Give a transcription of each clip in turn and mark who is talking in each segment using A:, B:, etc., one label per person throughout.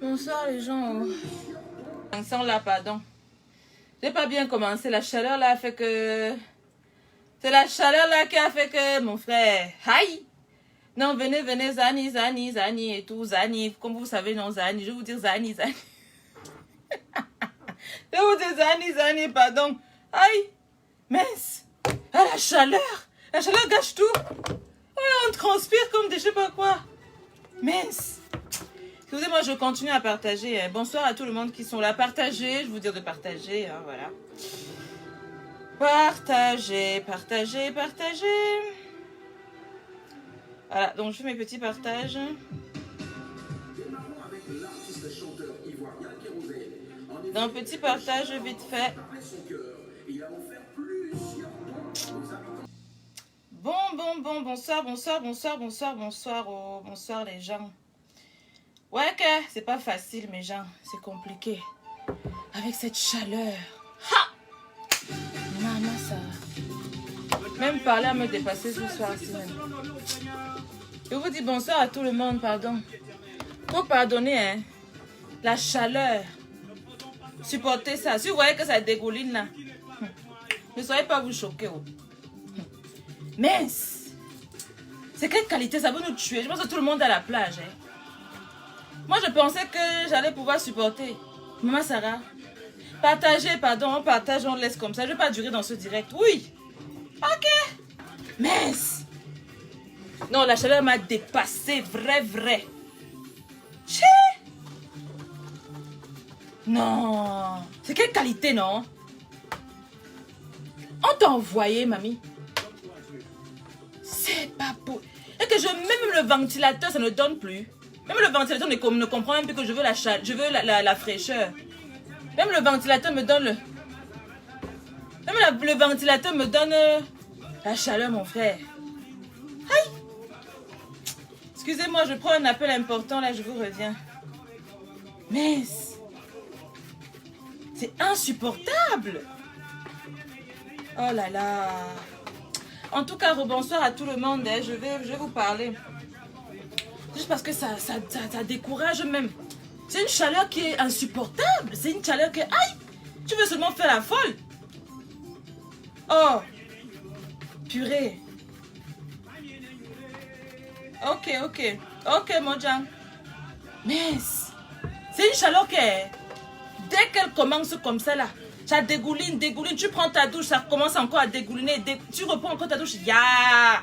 A: Bonsoir les gens. Sans là, pardon. J'ai pas bien commencé. La chaleur là a fait que... C'est la chaleur là qui a fait que mon frère... Aïe! Non, venez, venez, Zani, Zani, Zani et tout. Zani, comme vous savez, non, Zani. Je vais vous dire Zani, Zani. Je vais vous dire Zani, Zani, pardon. Aïe! Mince! Ah, la chaleur! La chaleur gâche tout! Oh, on transpire comme des je sais pas quoi. Mince! Excusez-moi, je continue à partager. Bonsoir à tout le monde qui sont là. Partagez, je vous dis de partager. Hein, voilà. Partagez, partagez, partagez. Voilà, donc je fais mes petits partages. Donc, petit partage vite fait. Bon, bonsoir, bonsoir, bonsoir, bonsoir, bonsoir, oh, bonsoir les gens. Ouais que c'est pas facile mes gens, c'est compliqué. Avec cette chaleur. Ha! Maman ça. Même parler à me dépasser ce soir-ci même. Je vous dis bonsoir à tout le monde, pardon. Faut pardonner, hein. La chaleur. Supportez ça. Si vous voyez que ça dégouline là, ne soyez pas vous choqués. Oh. Mince. C'est quelle qualité, ça va nous tuer. Je pense que tout le monde est à la plage. Hein. Moi, je pensais que j'allais pouvoir supporter. Maman Sarah, partagez, pardon, on partage, on laisse comme ça. Je ne vais pas durer dans ce direct. Oui. Ok. Mince. Non, la chaleur m'a dépassé. Vrai. Tché. Non. C'est quelle qualité, non? On t'a envoyé, mamie. C'est pas beau. Et que même le ventilateur, ça ne donne plus. Même le ventilateur ne comprend même plus que je veux la fraîcheur. Même le ventilateur me donne le... Même le ventilateur me donne la chaleur, mon frère. Aïe! Excusez-moi, je prends un appel important, là, je vous reviens. Mince! C'est insupportable! Oh là là! En tout cas, rebonsoir à tout le monde. Hein. Je vais vous parler. Juste parce que ça décourage même. C'est une chaleur qui est insupportable. C'est une chaleur qui est... Aïe! Tu veux seulement faire la folle. Oh! Purée. Ok, Mojang. Mince. C'est une chaleur qui est... Dès qu'elle commence comme ça là, ça dégouline. Tu prends ta douche, ça commence encore à dégouliner. Tu reprends encore ta douche. Ya!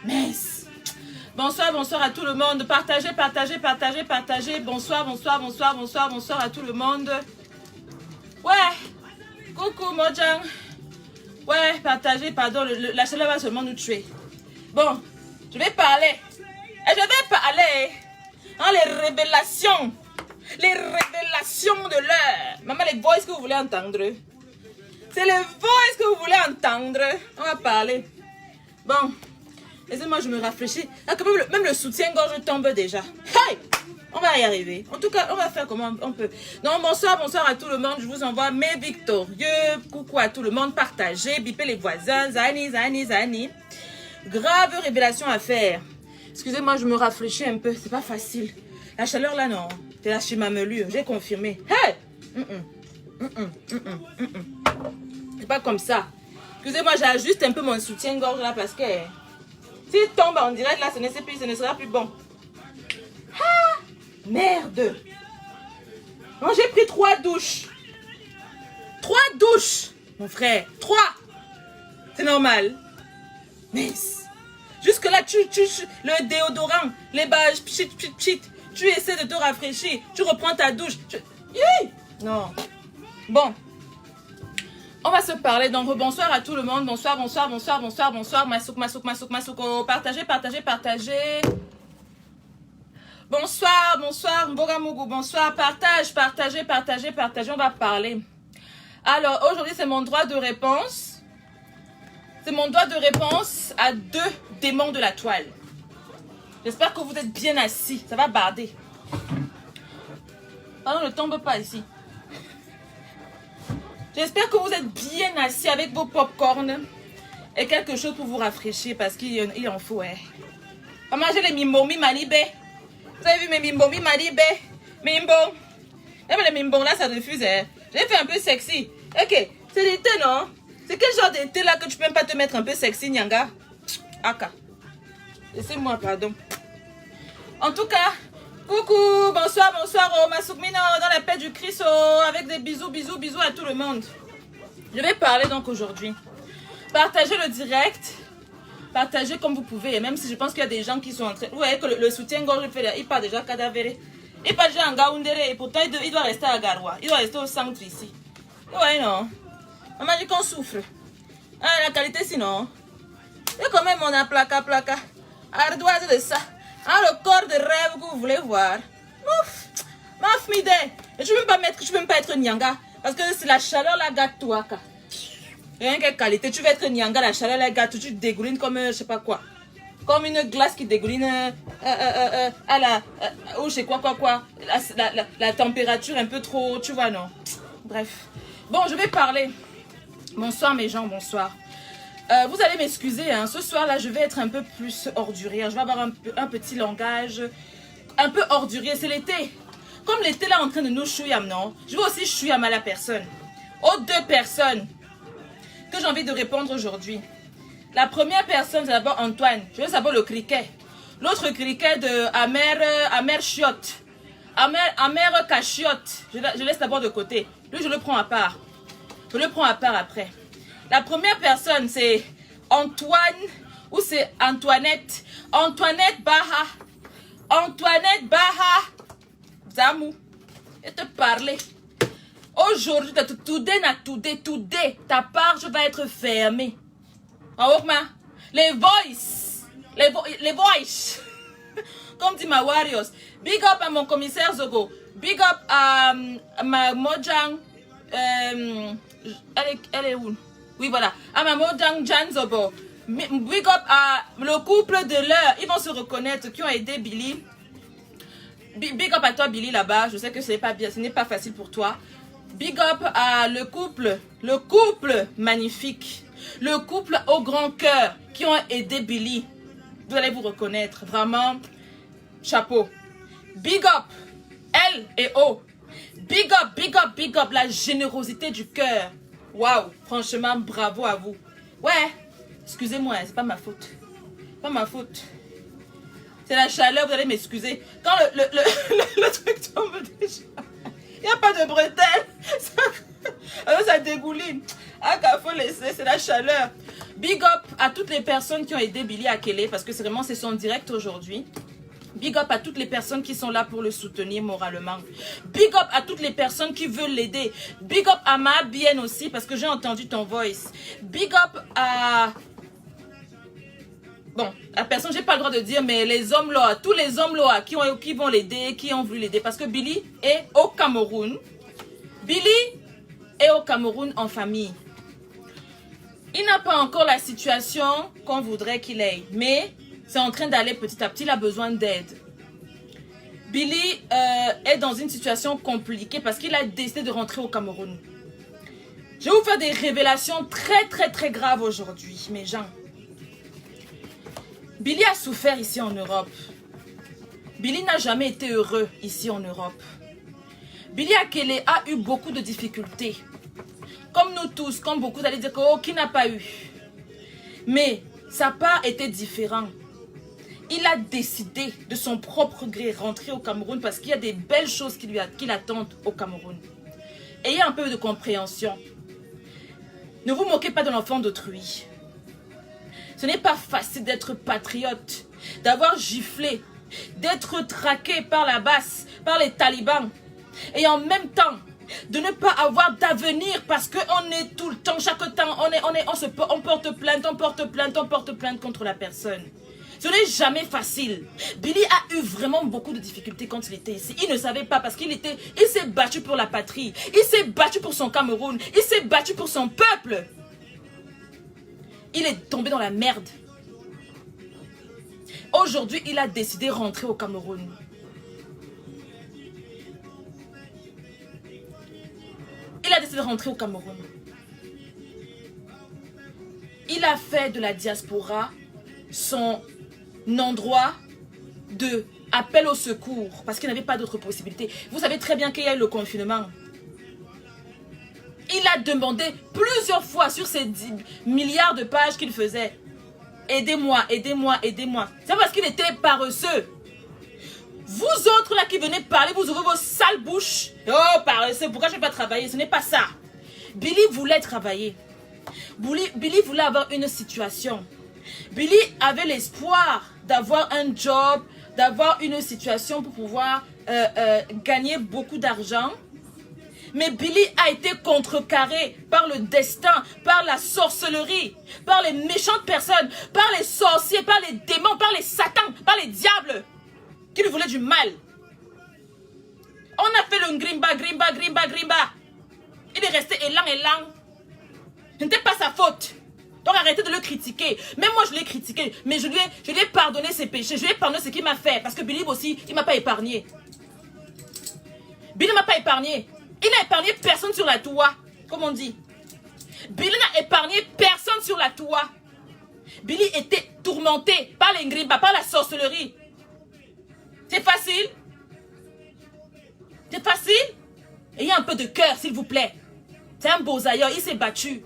A: Mince. Bonsoir à tout le monde. Partagez. Bonsoir à tout le monde. Ouais. Coucou, Mojang. Ouais, partagez, pardon. La chaleur va seulement nous tuer. Bon, je vais parler. Et je vais parler dans les révélations. Les révélations de l'heure. Maman, les voices que vous voulez entendre. C'est les voices que vous voulez entendre. On va parler. Bon. Laissez-moi, je me rafraîchis. Ah, même le soutien-gorge tombe déjà. Hey! On va y arriver. En tout cas, on va faire comment on peut. Donc, bonsoir à tout le monde. Je vous envoie mes victorieux. Coucou à tout le monde. Partagez, bipez les voisins. Zani. Grave révélation à faire. Excusez-moi, je me rafraîchis un peu. C'est pas facile. La chaleur là, non. C'est la chimamelure. J'ai confirmé. Hey! C'est pas comme ça. Excusez-moi, j'ajuste un peu mon soutien-gorge là parce que... S'il tombe en direct, là, ce ne sera plus bon. Ah, merde. Non, j'ai pris 3 douches. 3 douches, mon frère. 3. C'est normal. Mince. Jusque-là, le déodorant, les bages, pchit. Tu essaies de te rafraîchir. Tu reprends ta douche. Non. Bon. On va se parler, donc bonsoir à tout le monde, bonsoir, Masouk, partagez. Bonsoir, Mbogamougou, bonsoir, partagez, on va parler. Alors, aujourd'hui, c'est mon droit de réponse. C'est mon droit de réponse à 2 démons de la toile. J'espère que vous êtes bien assis, ça va barder. Pardon, ne tombe pas ici. J'espère que vous êtes bien assis avec vos pop-corn et quelque chose pour vous rafraîchir parce qu'il en faut. Hein. On va manger les mimomi malibé. Vous avez vu mes mimbons? Il m'a dit, bé, mimbon. Même les mimbons là, ça refuse. Hein. J'ai fait un peu sexy. Ok, c'est l'été, non? C'est quel genre d'été là que tu peux même pas te mettre un peu sexy, Nyanga? Aka. Laissez-moi, pardon. En tout cas, coucou, bonsoir, bonsoir, oh, Masoukmino, dans la paix du Christ, oh, avec des bisous, bisous, bisous à tout le monde. Je vais parler donc aujourd'hui. Partagez le direct. Partagez comme vous pouvez. Et même si je pense qu'il y a des gens qui sont en train... Vous voyez que le soutien-gorge, il part déjà cadavéré. Il part déjà en Gaoundéré. Et pourtant, il doit rester à Garoua. Il doit rester au centre ici. Vous voyez, non? On m'a dit qu'on souffre. Ah, la qualité, sinon. Et quand même, on a placa. Ardoise de ça. Ah, le corps de rêve que vous voulez voir. Ouf. Maf, mide. Et je ne peux même pas être Nyanga. Parce que c'est la chaleur, la gâte, toi. Rien que qualité, tu vas être Nyanga, la chaleur, la gâte, tu dégoulines comme je sais pas quoi. Comme une glace qui dégouline à la... ou je sais quoi. La température un peu trop, tu vois, non. Bref. Bon, je vais parler. Bonsoir mes gens, bonsoir. Vous allez m'excuser, hein. Ce soir-là, je vais être un peu plus ordurière. Je vais avoir un petit langage un peu ordurier. C'est l'été. Comme l'été là en train de nous chouillam, non? Je vais aussi chouillam à la personne. Aux deux personnes que j'ai envie de répondre aujourd'hui. La première personne, c'est d'abord Antoine. Je veux savoir le criquet. L'autre criquet de Amer Chiotte. Amer Cachiotte. Je laisse d'abord de côté. Lui, je le prends à part. Je le prends à part après. La première personne, c'est Antoine ou c'est Antoinette. Antoinette Baha. Antoinette Baha. Zamou. Et te parler. Aujourd'hui, today, ta page va être fermée. Les voice. Comme dit ma Warriors. Big up à mon commissaire Zogo. Big up à ma Mojang. Elle est où? Oui, voilà. À ma Mojang Jan Zobo. Big up à le couple de l'heure. Ils vont se reconnaître qui ont aidé Billy. Big up à toi, Billy, là-bas. Je sais que ce n'est pas bien, ce n'est pas facile pour toi. Big up à le couple magnifique. Le couple au grand cœur qui ont aidé Billy. Vous allez vous reconnaître. Vraiment, chapeau. Big up, L et O. Big up, la générosité du cœur. Waouh, franchement, bravo à vous. Ouais, excusez-moi, c'est pas ma faute. Pas ma faute. C'est la chaleur, vous allez m'excuser. Quand le truc tombe déjà, il n'y a pas de bretelles. Ça dégouline. Ah, qu'il faut laisser, c'est la chaleur. Big up à toutes les personnes qui ont aidé Billy Akele, parce que c'est vraiment, c'est son direct aujourd'hui. Big up à toutes les personnes qui sont là pour le soutenir moralement. Big up à toutes les personnes qui veulent l'aider. Big up à ma bien aussi, parce que j'ai entendu ton voice. Big up à... Bon, la personne, j'ai pas le droit de dire, mais les hommes là, tous les hommes là qui vont l'aider, qui ont voulu l'aider, parce que Billy est au Cameroun. Billy est au Cameroun en famille. Il n'a pas encore la situation qu'on voudrait qu'il ait, mais c'est en train d'aller petit à petit, il a besoin d'aide. Billy est dans une situation compliquée parce qu'il a décidé de rentrer au Cameroun. Je vais vous faire des révélations très graves aujourd'hui, mes gens. Billy a souffert ici en Europe. Billy n'a jamais été heureux ici en Europe. Billy Akele a eu beaucoup de difficultés. Comme nous tous, comme beaucoup, vous allez dire que oh, qui n'a pas eu. Mais sa part était différente. Il a décidé de son propre gré rentrer au Cameroun parce qu'il y a des belles choses qui l'attendent au Cameroun. Ayez un peu de compréhension. Ne vous moquez pas de l'enfant d'autrui. Ce n'est pas facile d'être patriote, d'avoir giflé, d'être traqué par la basse, par les talibans. Et en même temps, de ne pas avoir d'avenir parce qu'on est tout le temps, chaque temps, on porte plainte contre la personne. Ce n'est jamais facile. Billy a eu vraiment beaucoup de difficultés quand il était ici. Il ne savait pas parce qu'il s'est battu pour la patrie. Il s'est battu pour son Cameroun. Il s'est battu pour son peuple. Il est tombé dans la merde. Aujourd'hui, il a décidé de rentrer au Cameroun. Il a décidé de rentrer au Cameroun. Il a fait de la diaspora son endroit de appel au secours parce qu'il n'avait pas d'autre possibilité. Vous savez très bien qu'il y a eu le confinement. Il a demandé plusieurs fois sur ces 10 milliards de pages qu'il faisait. Aidez-moi, aidez-moi, aidez-moi. C'est parce qu'il était paresseux. Vous autres là qui venez parler, vous ouvrez vos sales bouches. Oh, paresseux, pourquoi je ne vais pas travailler? Ce n'est pas ça. Billy voulait travailler. Billy voulait avoir une situation. Billy avait l'espoir d'avoir un job, d'avoir une situation pour pouvoir gagner beaucoup d'argent. Mais Billy a été contrecarré par le destin, par la sorcellerie, par les méchantes personnes, par les sorciers, par les démons, par les satans, par les diables qui lui voulaient du mal. On a fait le grimba, grimba, grimba, grimba. Il est resté élan, élan. Ce n'était pas sa faute. Donc arrêtez de le critiquer. Même moi je l'ai critiqué, mais je lui ai pardonné ses péchés. Je lui ai pardonné ce qu'il m'a fait. Parce que Billy aussi, il ne m'a pas épargné. Billy ne m'a pas épargné. Il n'a épargné personne sur la toit, comme on dit. Billy n'a épargné personne sur la toit. Billy était tourmenté par les ngrimba, par la sorcellerie. C'est facile? C'est facile? Ayez un peu de cœur, s'il vous plaît. C'est un beau ailleurs, il s'est battu.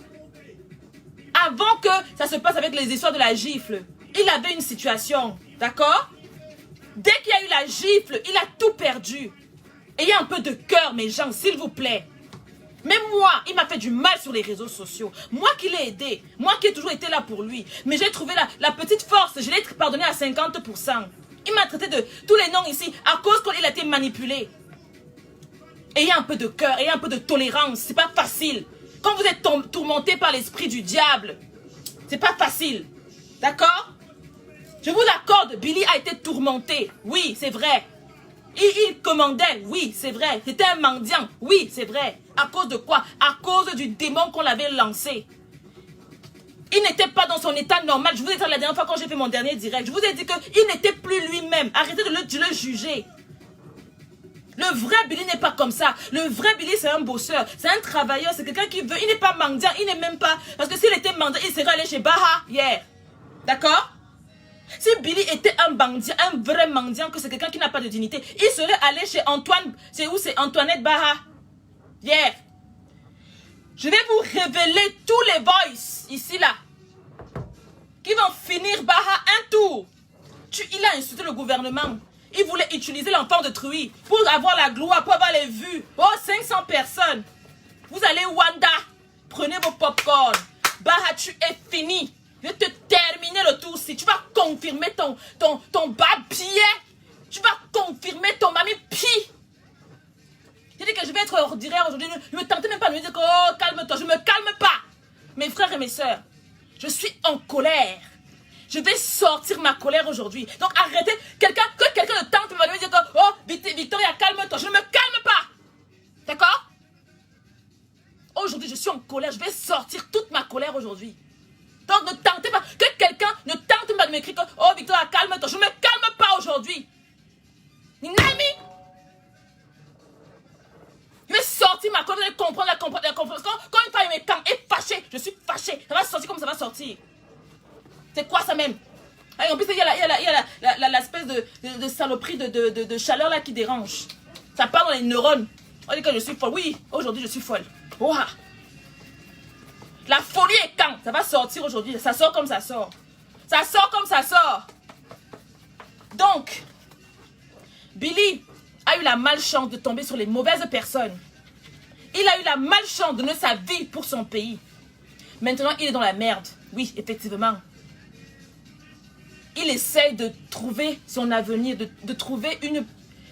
A: Avant que ça se passe avec les histoires de la gifle, il avait une situation, d'accord? Dès qu'il y a eu la gifle, il a tout perdu. Ayez un peu de cœur, mes gens, s'il vous plaît. Même moi, il m'a fait du mal sur les réseaux sociaux. Moi qui l'ai aidé, moi qui ai toujours été là pour lui. Mais j'ai trouvé la petite force, je l'ai pardonné à 50%. Il m'a traité de tous les noms ici à cause qu'il a été manipulé. Ayez un peu de cœur, ayez un peu de tolérance, c'est pas facile. Quand vous êtes tourmenté par l'esprit du diable, c'est pas facile. D'accord? Je vous l'accorde, Billy a été tourmenté. Oui, c'est vrai. Il commandait, oui, c'est vrai. C'était un mendiant, oui, c'est vrai. À cause de quoi? À cause du démon qu'on l'avait lancé. Il n'était pas dans son état normal. Je vous ai dit la dernière fois quand j'ai fait mon dernier direct. Je vous ai dit qu'il n'était plus lui-même. Arrêtez de le juger. Le vrai Billy n'est pas comme ça. Le vrai Billy, c'est un bosseur. C'est un travailleur. C'est quelqu'un qui veut. Il n'est pas mendiant. Il n'est même pas... Parce que s'il était mendiant, il serait allé chez Baha hier. D'accord? Si Billy était un bandit, un vrai mendiant, que c'est quelqu'un qui n'a pas de dignité, il serait allé chez Antoine. C'est où? C'est Antoinette Baha. Hier. Je vais vous révéler tous les voices ici, là, qui vont finir Baha un tour. Il a insulté le gouvernement. Il voulait utiliser l'enfant de Truy pour avoir la gloire, pour avoir les vues. Oh, 500 personnes. Vous allez Wanda. Prenez vos popcorn. Baha, tu es fini. Je vais te terminer le tour si tu vas confirmer ton babier. Tu vas confirmer ton mamie pi. J'ai dit que je vais être ordinaire aujourd'hui. Je ne me tentais même pas de me dire que oh, calme-toi. Je ne me calme pas. Mes frères et mes sœurs, je suis en colère. Je vais sortir ma colère aujourd'hui. Donc arrêtez. Que quelqu'un de tente va me dire que oh, Victoria, calme-toi. Je ne me calme pas. D'accord? Aujourd'hui, je suis en colère. Je vais sortir toute ma colère aujourd'hui. Donc ne tentez pas. Que quelqu'un ne tente pas de m'écrire que oh, Victoria, calme-toi. Je ne me calme pas aujourd'hui. Nami. Je vais sortir ma colère. Je vais comprendre la compréhension. Quand une femme est fâchée, je suis fâchée. Ça va sortir comme ça va sortir. C'est quoi ça même? En plus, il y a l'espèce de saloperie de chaleur là qui dérange. Ça part dans les neurones. On dit que je suis folle. Oui, aujourd'hui je suis folle. Ouah. La folie est quand? Ça va sortir aujourd'hui. Ça sort comme ça sort. Ça sort comme ça sort. Donc, Billy a eu la malchance de tomber sur les mauvaises personnes. Il a eu la malchance de donner sa vie pour son pays. Maintenant, il est dans la merde. Oui, effectivement. Il essaie de trouver son avenir, de trouver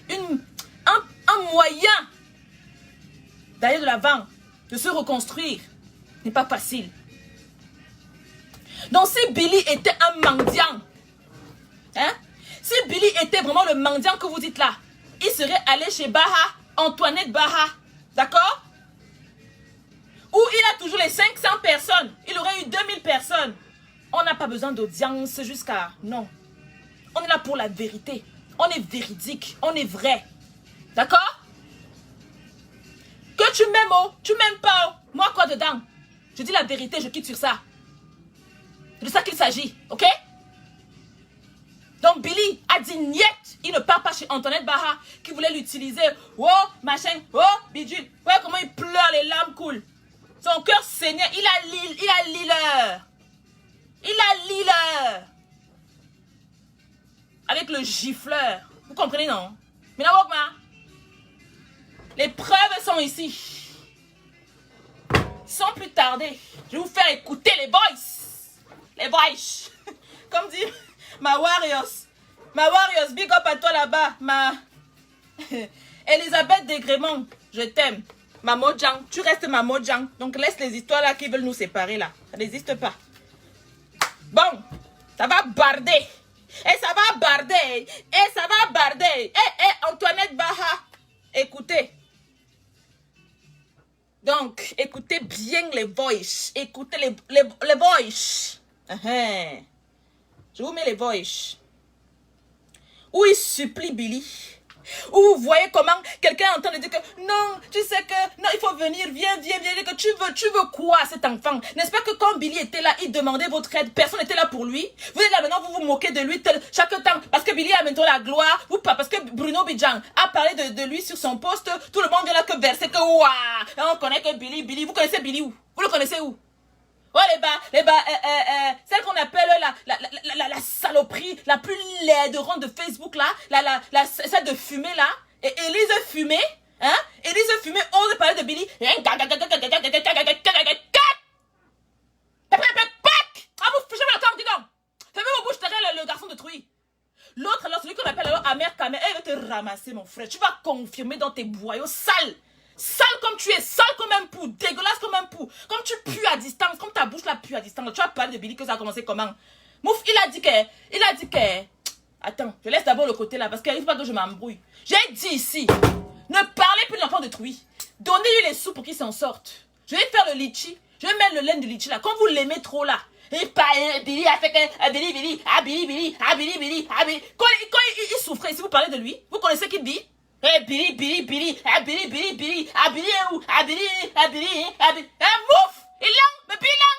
A: un moyen d'aller de l'avant, de se reconstruire. Ce n'est pas facile. Donc si Billy était un mendiant, hein, si Billy était vraiment le mendiant que vous dites là, il serait allé chez Baha, Antoinette Baha, d'accord? Où il a toujours les 500 personnes, il aurait eu 2000 personnes. On n'a pas besoin d'audience jusqu'à... Non. On est là pour la vérité. On est véridique. On est vrai. D'accord? Que tu m'aimes, oh. Tu m'aimes pas, oh. Moi, quoi dedans? Je dis la vérité, je quitte sur ça. C'est de ça qu'il s'agit. Ok? Donc, Billy a dit niet. Il ne part pas chez Antoinette Baha qui voulait l'utiliser. Oh, machin, oh, bidule. Voilà comment il pleure, les larmes coulent. Son cœur saignait, il a l'heure. Il a l'heure. Avec le gifleur. Vous comprenez, non? Mais non, les preuves sont ici. Sans plus tarder, je vais vous faire écouter les voices. Les voices. Comme dit ma Warriors. Ma Warriors, big up à toi là-bas. Ma Elisabeth Desgrémont, je t'aime. Ma Mojang, tu restes ma Mojang. Donc laisse les histoires là qui veulent nous séparer là. Ça n'existe pas. Bon, ça va barder. Et ça va barder. Et ça va barder. Antoinette Baha, écoutez. Donc, écoutez bien les voices. Écoutez les voices. Je vous mets les voices. Où il supplie Billy. Où vous voyez comment quelqu'un est en train de dire que non, tu sais que non, il faut venir, viens, que tu veux quoi cet enfant? N'est-ce pas que quand Billy était là, il demandait votre aide, personne n'était là pour lui? Vous êtes là maintenant, vous vous moquez de lui chaque temps, parce que Billy a maintenant la gloire, ou pas, parce que Bruno Bidjan a parlé de lui sur son poste, tout le monde vient là que verser que waouh, on connaît que Billy, vous connaissez Billy où? Vous le connaissez où? Oh les bas, celle qu'on appelle la saloperie, la plus laide de Facebook là, celle de Fumée là, et Élise Fumée, hein, Élise Fumée ose parler de Billy. Ah, vous fichez le temps, dis donc. Fermez vos bouches derrière le garçon de Trouy. L'autre alors, celui qu'on appelle alors Amer Kamer, elle va te ramasser mon frère, tu vas confirmer dans tes boyaux sales. Sale comme tu es, sale comme un pou, dégueulasse comme un pou. Comme tu pues à distance, comme ta bouche là pue à distance. Tu vas parler de Billy que ça a commencé comment? Mouf, il a dit que... Attends, je laisse d'abord le côté là parce qu'il ne faut pas que je m'embrouille. J'ai dit ici, ne parlez plus de l'enfant de Trouy. Donnez-lui les sous pour qu'il s'en sorte. Je vais faire le litchi, je vais mettre le laine de litchi là. Quand vous l'aimez trop là, et pas Billy a fait que... Billy. Quand il souffrait, si vous parlez de lui, vous connaissez qui dit? Billy. Billy est où? Billy. Mouf! Il l'a, mais puis il l'a.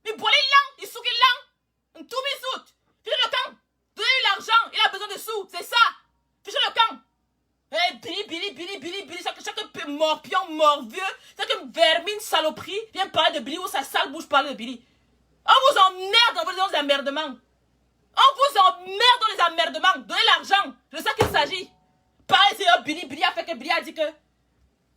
A: Il boit il l'a, il souque il l'a. Tout bisout. Fichez le camp. Donnez-lui l'argent, il a besoin de sous, c'est ça. Fichez le camp. Billy. Chaque morpion, morvieux, chaque vermine saloperie vient parler de Billy ou sa sale bouche parle de Billy. On vous emmerde dans vos emmerdements. Donnez l'argent, c'est de ça qu'il s'agit. Pareil, c'est Billy a fait que Billy a dit que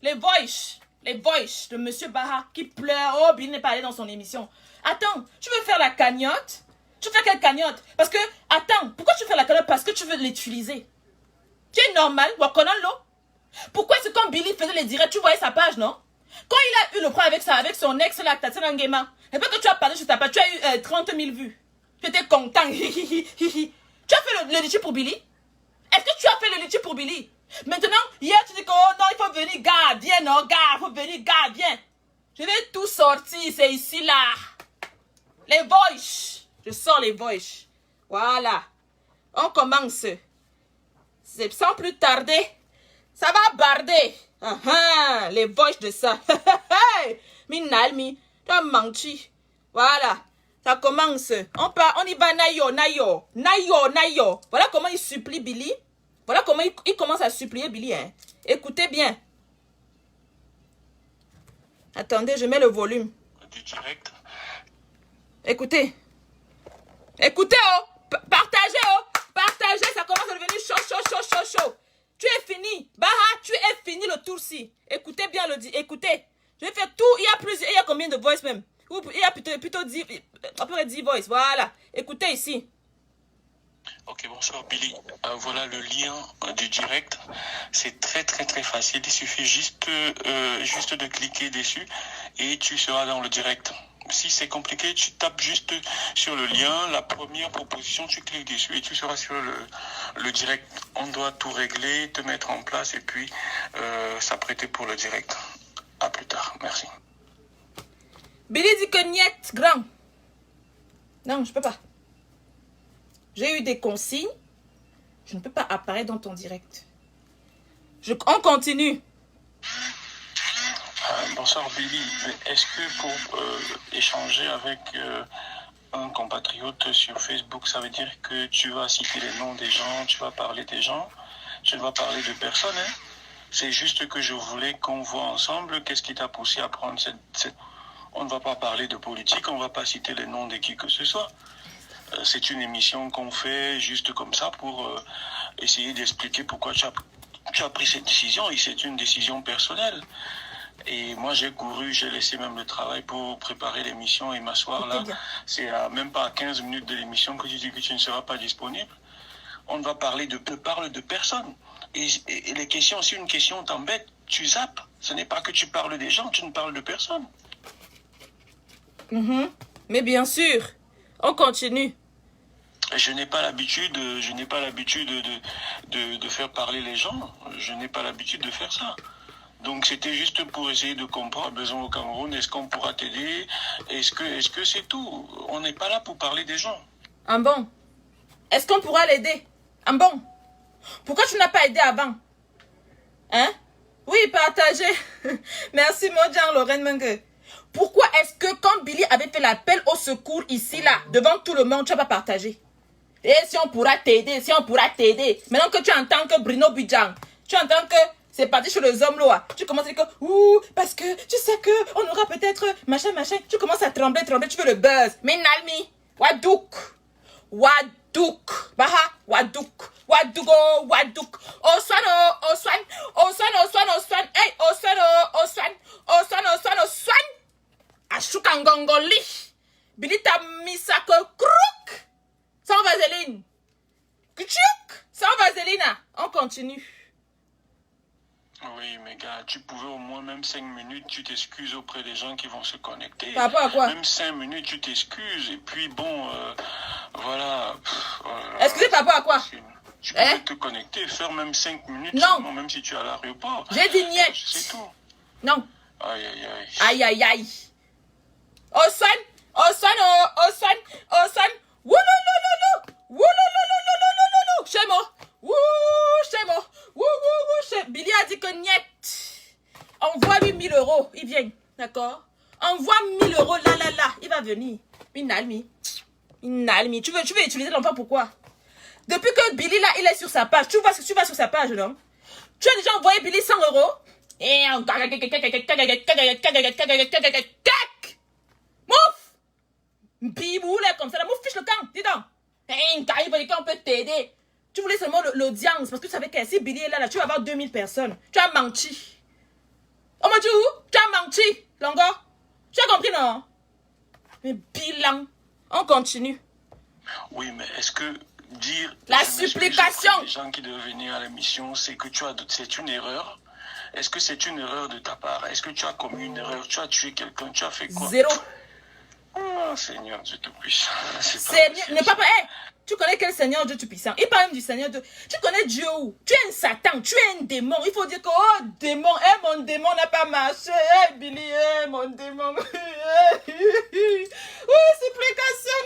A: les voices de Monsieur Baha qui pleure, oh Billy n'est pas allé dans son émission. Attends, tu veux faire la cagnotte? Tu fais quelle cagnotte? Parce que, attends, pourquoi tu fais la cagnotte? Parce que tu veux l'utiliser. Tu es normal, Wakonolo. Pourquoi est-ce que quand Billy faisait les directs, tu voyais sa page, non? Quand il a eu le problème avec son ex là, Tatiana Ngema, c'est pas que tu as parlé sur ta page, tu as eu 30 000 vues. Tu étais content. Tu as fait le litchi pour Billy? Est-ce que tu as fait le litchi pour Billy? Maintenant, hier tu dis que oh non, il faut venir, gars, viens, non, gars, il faut venir, gars, viens. Je vais tout sortir, c'est ici, là. Les voices. Je sors les voices. Voilà. On commence. C'est sans plus tarder. Ça va barder. Les voices de ça. Minalmi, tu as menti. Voilà. Ça commence. On y va, Nayo. Voilà comment il supplie Billy. Voilà comment il commence à supplier Billy. Hein. Écoutez bien. Attendez, je mets le volume.
B: Du direct.
A: Écoutez. Écoutez, oh. Partagez, oh. Partagez, ça commence à devenir chaud. Tu es fini. Baha, tu es fini le tour-ci. Écoutez bien le dit. Écoutez. Je vais faire tout. Il y a combien de voices même? Il y a plutôt 10, à peu près 10 voices. Voilà. Écoutez ici.
B: Ok, bonsoir Billy. Voilà le lien du direct. C'est très facile. Il suffit juste de cliquer dessus et tu seras dans le direct. Si c'est compliqué, tu tapes juste sur le lien, la première proposition, tu cliques dessus et tu seras sur le direct. On doit tout régler, te mettre en place et puis s'apprêter pour le direct. À plus tard. Merci.
A: Billy dit que niet, grand. Non, je peux pas. J'ai eu des consignes. Je ne peux pas apparaître dans ton direct. On continue.
B: Bonsoir Billy. Est-ce que pour échanger avec un compatriote sur Facebook, ça veut dire que tu vas citer les noms des gens, tu vas parler des gens, tu ne vas parler de personne. Hein. C'est juste que je voulais qu'on voit ensemble qu'est-ce qui t'a poussé à prendre cette... On ne va pas parler de politique, on ne va pas citer les noms de qui que ce soit. C'est une émission qu'on fait juste comme ça pour essayer d'expliquer pourquoi tu as pris cette décision, et c'est une décision personnelle. Et moi, j'ai couru, j'ai laissé même le travail pour préparer l'émission et m'asseoir là. C'est même pas à 15 minutes de l'émission que tu dis que tu ne seras pas disponible. On va parler de personne. Et les questions, si une question t'embête, tu zappes. Ce n'est pas que tu parles des gens, tu ne parles de personne.
A: Mais bien sûr, on continue.
B: Je n'ai pas l'habitude de faire parler les gens. Je n'ai pas l'habitude de faire ça. Donc c'était juste pour essayer de comprendre besoin au Cameroun. Est-ce qu'on pourra t'aider? Est-ce que c'est tout? On n'est pas là pour parler des gens.
A: Ah bon? Est-ce qu'on pourra l'aider? Ah bon? Pourquoi tu n'as pas aidé avant? Hein? Oui, partagez. Merci, Modjan Lorraine Mengue. Pourquoi est-ce que quand Billy avait fait l'appel au secours ici, là, devant tout le monde, tu n'as pas partagé? Et si on pourra t'aider, Maintenant que tu entends que Bruno Bidjan, tu entends que c'est parti sur les hommes là, tu commences à dire que, ouh, parce que tu sais que on aura peut-être machin, tu commences à trembler, tu veux le buzz. Mais Nalmi, Wadouk, Baha, Wadouk, Oswan, hey, Oswan, Ashukangongoli, Bilita Misako Krouk, sans vaseline, Kuchuk, sans vaseline, on continue.
B: Oui, mais gars, tu pouvais au moins même 5 minutes, tu t'excuses auprès des gens qui vont se connecter.
A: Par rapport à quoi?
B: Même 5 minutes, tu t'excuses. Et puis bon, voilà.
A: Excusez par rapport à quoi?
B: Tu peux te connecter, faire même 5 minutes.
A: Non.
B: Même si tu es à l'aéroport.
A: J'ai dit niet.
B: C'est tout.
A: Non.
B: Aïe, aïe, aïe.
A: Aïe. Oswan. Wouloulouloulou. Chémo. Billy a dit que niet. Envoie-lui 1000 euros. Il vient. D'accord? Envoie 1000 euros là. Il va venir. Inalmi. Tu veux utiliser l'enfant pourquoi? Depuis que Billy là, il est sur sa page. Tu vas sur sa page, non? Tu as déjà envoyé Billy 100 euros? Et on... Mouf! Biboule comme ça, la mouf fiche le camp, dis donc. On peut t'aider. Tu voulais seulement l'audience parce que tu savais que si Billy est là, tu vas avoir 2000 personnes. Tu as menti. On m'a dit où? Tu as menti, Longo. Tu as compris, non? Mais bilan. On continue.
B: Oui, mais est-ce que dire...
A: La supplication.
B: Les gens qui doivent venir à l'émission, c'est que c'est une erreur? Est-ce que c'est une erreur de ta part? Est-ce que tu as commis une erreur? Tu as tué quelqu'un? Tu as fait quoi?
A: Zéro.
B: Oh, Seigneur Dieu Tout-Puissant.
A: Tu connais quel Seigneur Dieu Tout-Puissant? Il parle même du Seigneur Dieu. Tu connais Dieu où? Tu es un Satan, tu es un démon. Il faut dire que, oh, démon, mon démon n'a pas marché. Billy, mon démon. Supplication.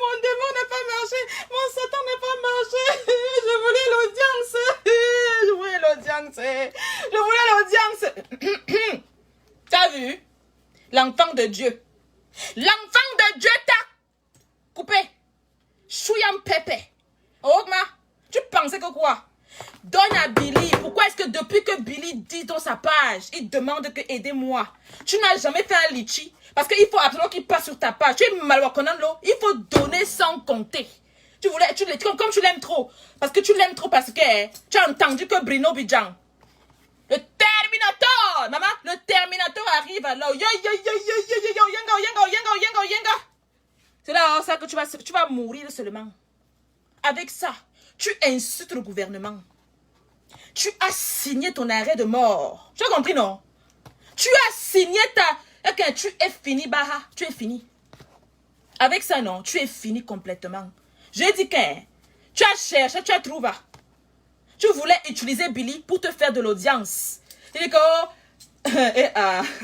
A: Mon démon n'a pas marché. Mon Satan n'a pas marché. Je voulais l'audience. T'as vu? L'enfant de Dieu. L'enfant de Dieu t'a coupé. Chouyam pépé. Ogma, tu pensais que quoi? Donne à Billy. Pourquoi est-ce que depuis que Billy dit dans sa page, il demande que aidez-moi? Tu n'as jamais fait un litchi. Parce qu'il faut absolument qu'il passe sur ta page. Tu es malwakonando. Il faut donner sans compter. Comme tu l'aimes trop. Parce que tu l'aimes trop parce que tu as entendu que Bruno Bidjan. Le Terminator, maman, le Terminator arrive alors. Yo. C'est là ça que tu vas mourir seulement. Avec ça, tu insultes le gouvernement. Tu as signé ton arrêt de mort. Tu as compris, non? Tu as signé Ok, tu es fini, Baha. Tu es fini. Avec ça, non, tu es fini complètement. J'ai dit que tu as cherché, tu as trouvé. Tu voulais utiliser Billy pour te faire de l'audience. Il dit que...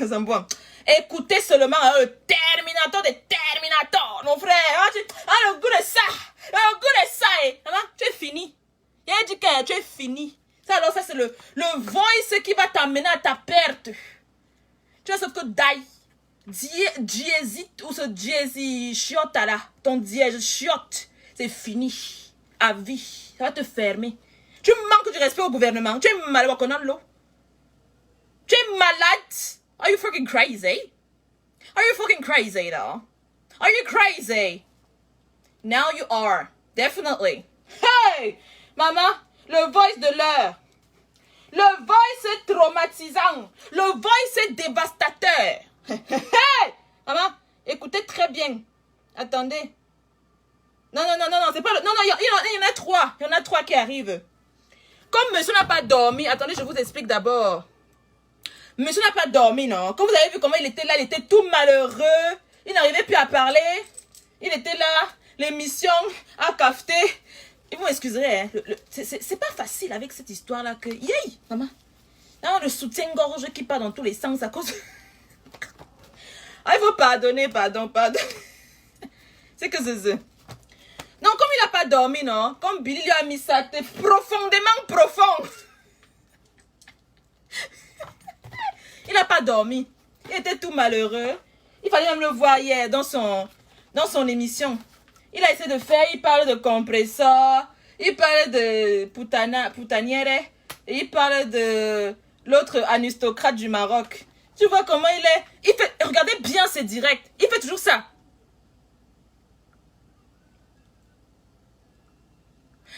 A: Zamboua. Écoutez seulement le Terminator des Terminators, mon frère. Le goût de ça. Le goût de ça. Tu es fini. Il a dit que tu es fini. Ça, alors, ça, c'est le voice qui va t'amener à ta perte. Tu vois, sauf que die. Dièse ou ce dièse chiotte là, ton dièse chiotte, c'est fini. À vie. Ça va te fermer. Tu manques du respect au gouvernement. Tu es malade. Tu es malade. Are you fucking crazy? Are you fucking crazy though? Are you crazy? Now you are. Definitely. Hey! Maman, le voice de l'heure. Le voice est traumatisant. Le voice est dévastateur. Hey! Maman, écoutez très bien. Attendez. Non, c'est pas le... Non, il y en a trois. Il y en a trois qui arrivent. Comme monsieur n'a pas dormi, attendez, je vous explique d'abord. Monsieur n'a pas dormi, non? Comme vous avez vu comment il était là, il était tout malheureux. Il n'arrivait plus à parler. Il était là, l'émission a cafeté. Et vous m'excuserez, hein, c'est pas facile avec cette histoire-là que... Yay, maman. Non, le soutien-gorge qui part dans tous les sens à cause... Ah, il faut pardonner, pardon. C'est que c'est ça. Non, comme il n'a pas dormi, non? Comme Billy lui a mis sa tête profondément profond. Il n'a pas dormi. Il était tout malheureux. Il fallait même le voir hier dans son émission. Il a essayé de faire, il parle de compresseur, il parle de putanière, et il parle de l'autre aristocrate du Maroc. Tu vois comment il est? Regardez bien ses directs. Il fait toujours ça.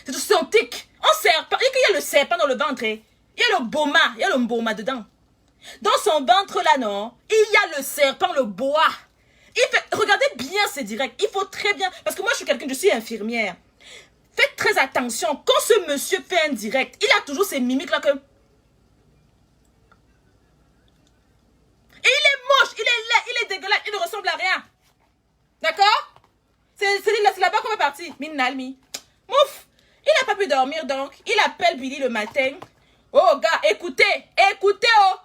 A: C'est tout son tic. On serpent. Il y a le serpent dans le ventre. Il y a le boma dedans. Dans son ventre là, non, il y a le serpent, le boa. Regardez bien ses directs. Il faut très bien. Parce que moi, je suis infirmière. Faites très attention. Quand ce monsieur fait un direct, il a toujours ces mimiques là que... Et il est moche, il est laid, il est dégueulasse, il ne ressemble à rien. D'accord? C'est là-bas qu'on va partir. Minalmi. Mouf. Il n'a pas pu dormir donc. Il appelle Billy le matin. Oh gars, écoutez oh.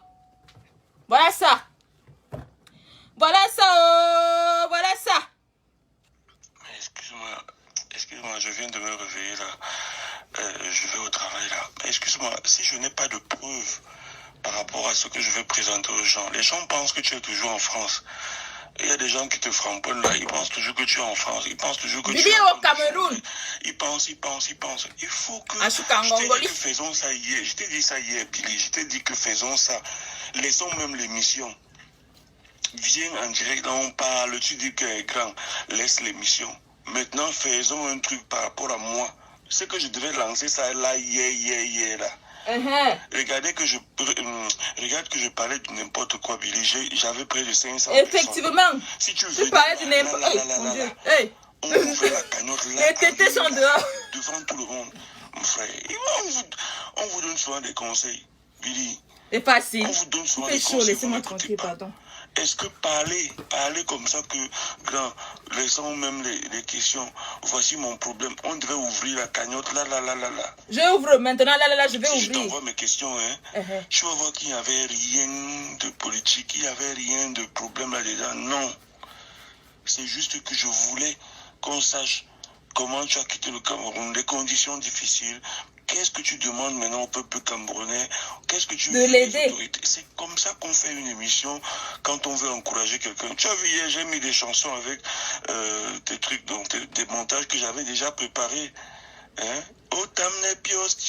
A: Voilà ça. Voilà ça.
B: Excuse-moi, je viens de me réveiller là. Je vais au travail là. Excuse-moi, si je n'ai pas de preuves par rapport à ce que je vais présenter aux gens, les gens pensent que tu es toujours en France. Il y a des gens qui te frapponnent là, ils pensent toujours que tu es en France, ils pensent toujours que tu es
A: au Cameroun.
B: Ils pensent. Il faut que... Je t'ai dit que faisons ça hier, je t'ai dit ça hier, Billy, je t'ai dit que faisons ça. Laissons même l'émission. Viens en direct, on parle, tu dis que est grand, laisse l'émission. Maintenant, faisons un truc par rapport à moi. C'est que je devais lancer ça là, hier là. Regarde que je parlais de n'importe quoi, Billy. J'avais près de 500
A: Effectivement.
B: Personnes. Si tu veux...
A: parlais de n'importe quoi.
B: On ouvre la cagnotte là.
A: Les tétés sont dehors.
B: Devant tout le monde. Mon frère, on vous donne souvent des conseils, Billy.
A: C'est facile.
B: On vous donne souvent
A: des conseils. Laissez-moi tranquille, pardon.
B: Est-ce que parler comme ça que, grand, laissons même les questions. Voici mon problème. On devait ouvrir la cagnotte là.
A: Je ouvre maintenant, là, je vais ouvrir.
B: Je t'envoie mes questions, hein. Tu vas voir qu'il n'y avait rien de politique, il n'y avait rien de problème là-dedans. Non. C'est juste que je voulais qu'on sache comment tu as quitté le Cameroun, les conditions difficiles. Qu'est-ce que tu demandes maintenant au peuple camerounais? Qu'est-ce que tu veux
A: de l'aider?
B: C'est comme ça qu'on fait une émission quand on veut encourager quelqu'un. Tu as vu hier, j'ai mis des chansons avec des trucs, donc des montages que j'avais déjà préparés. Hein? Oh,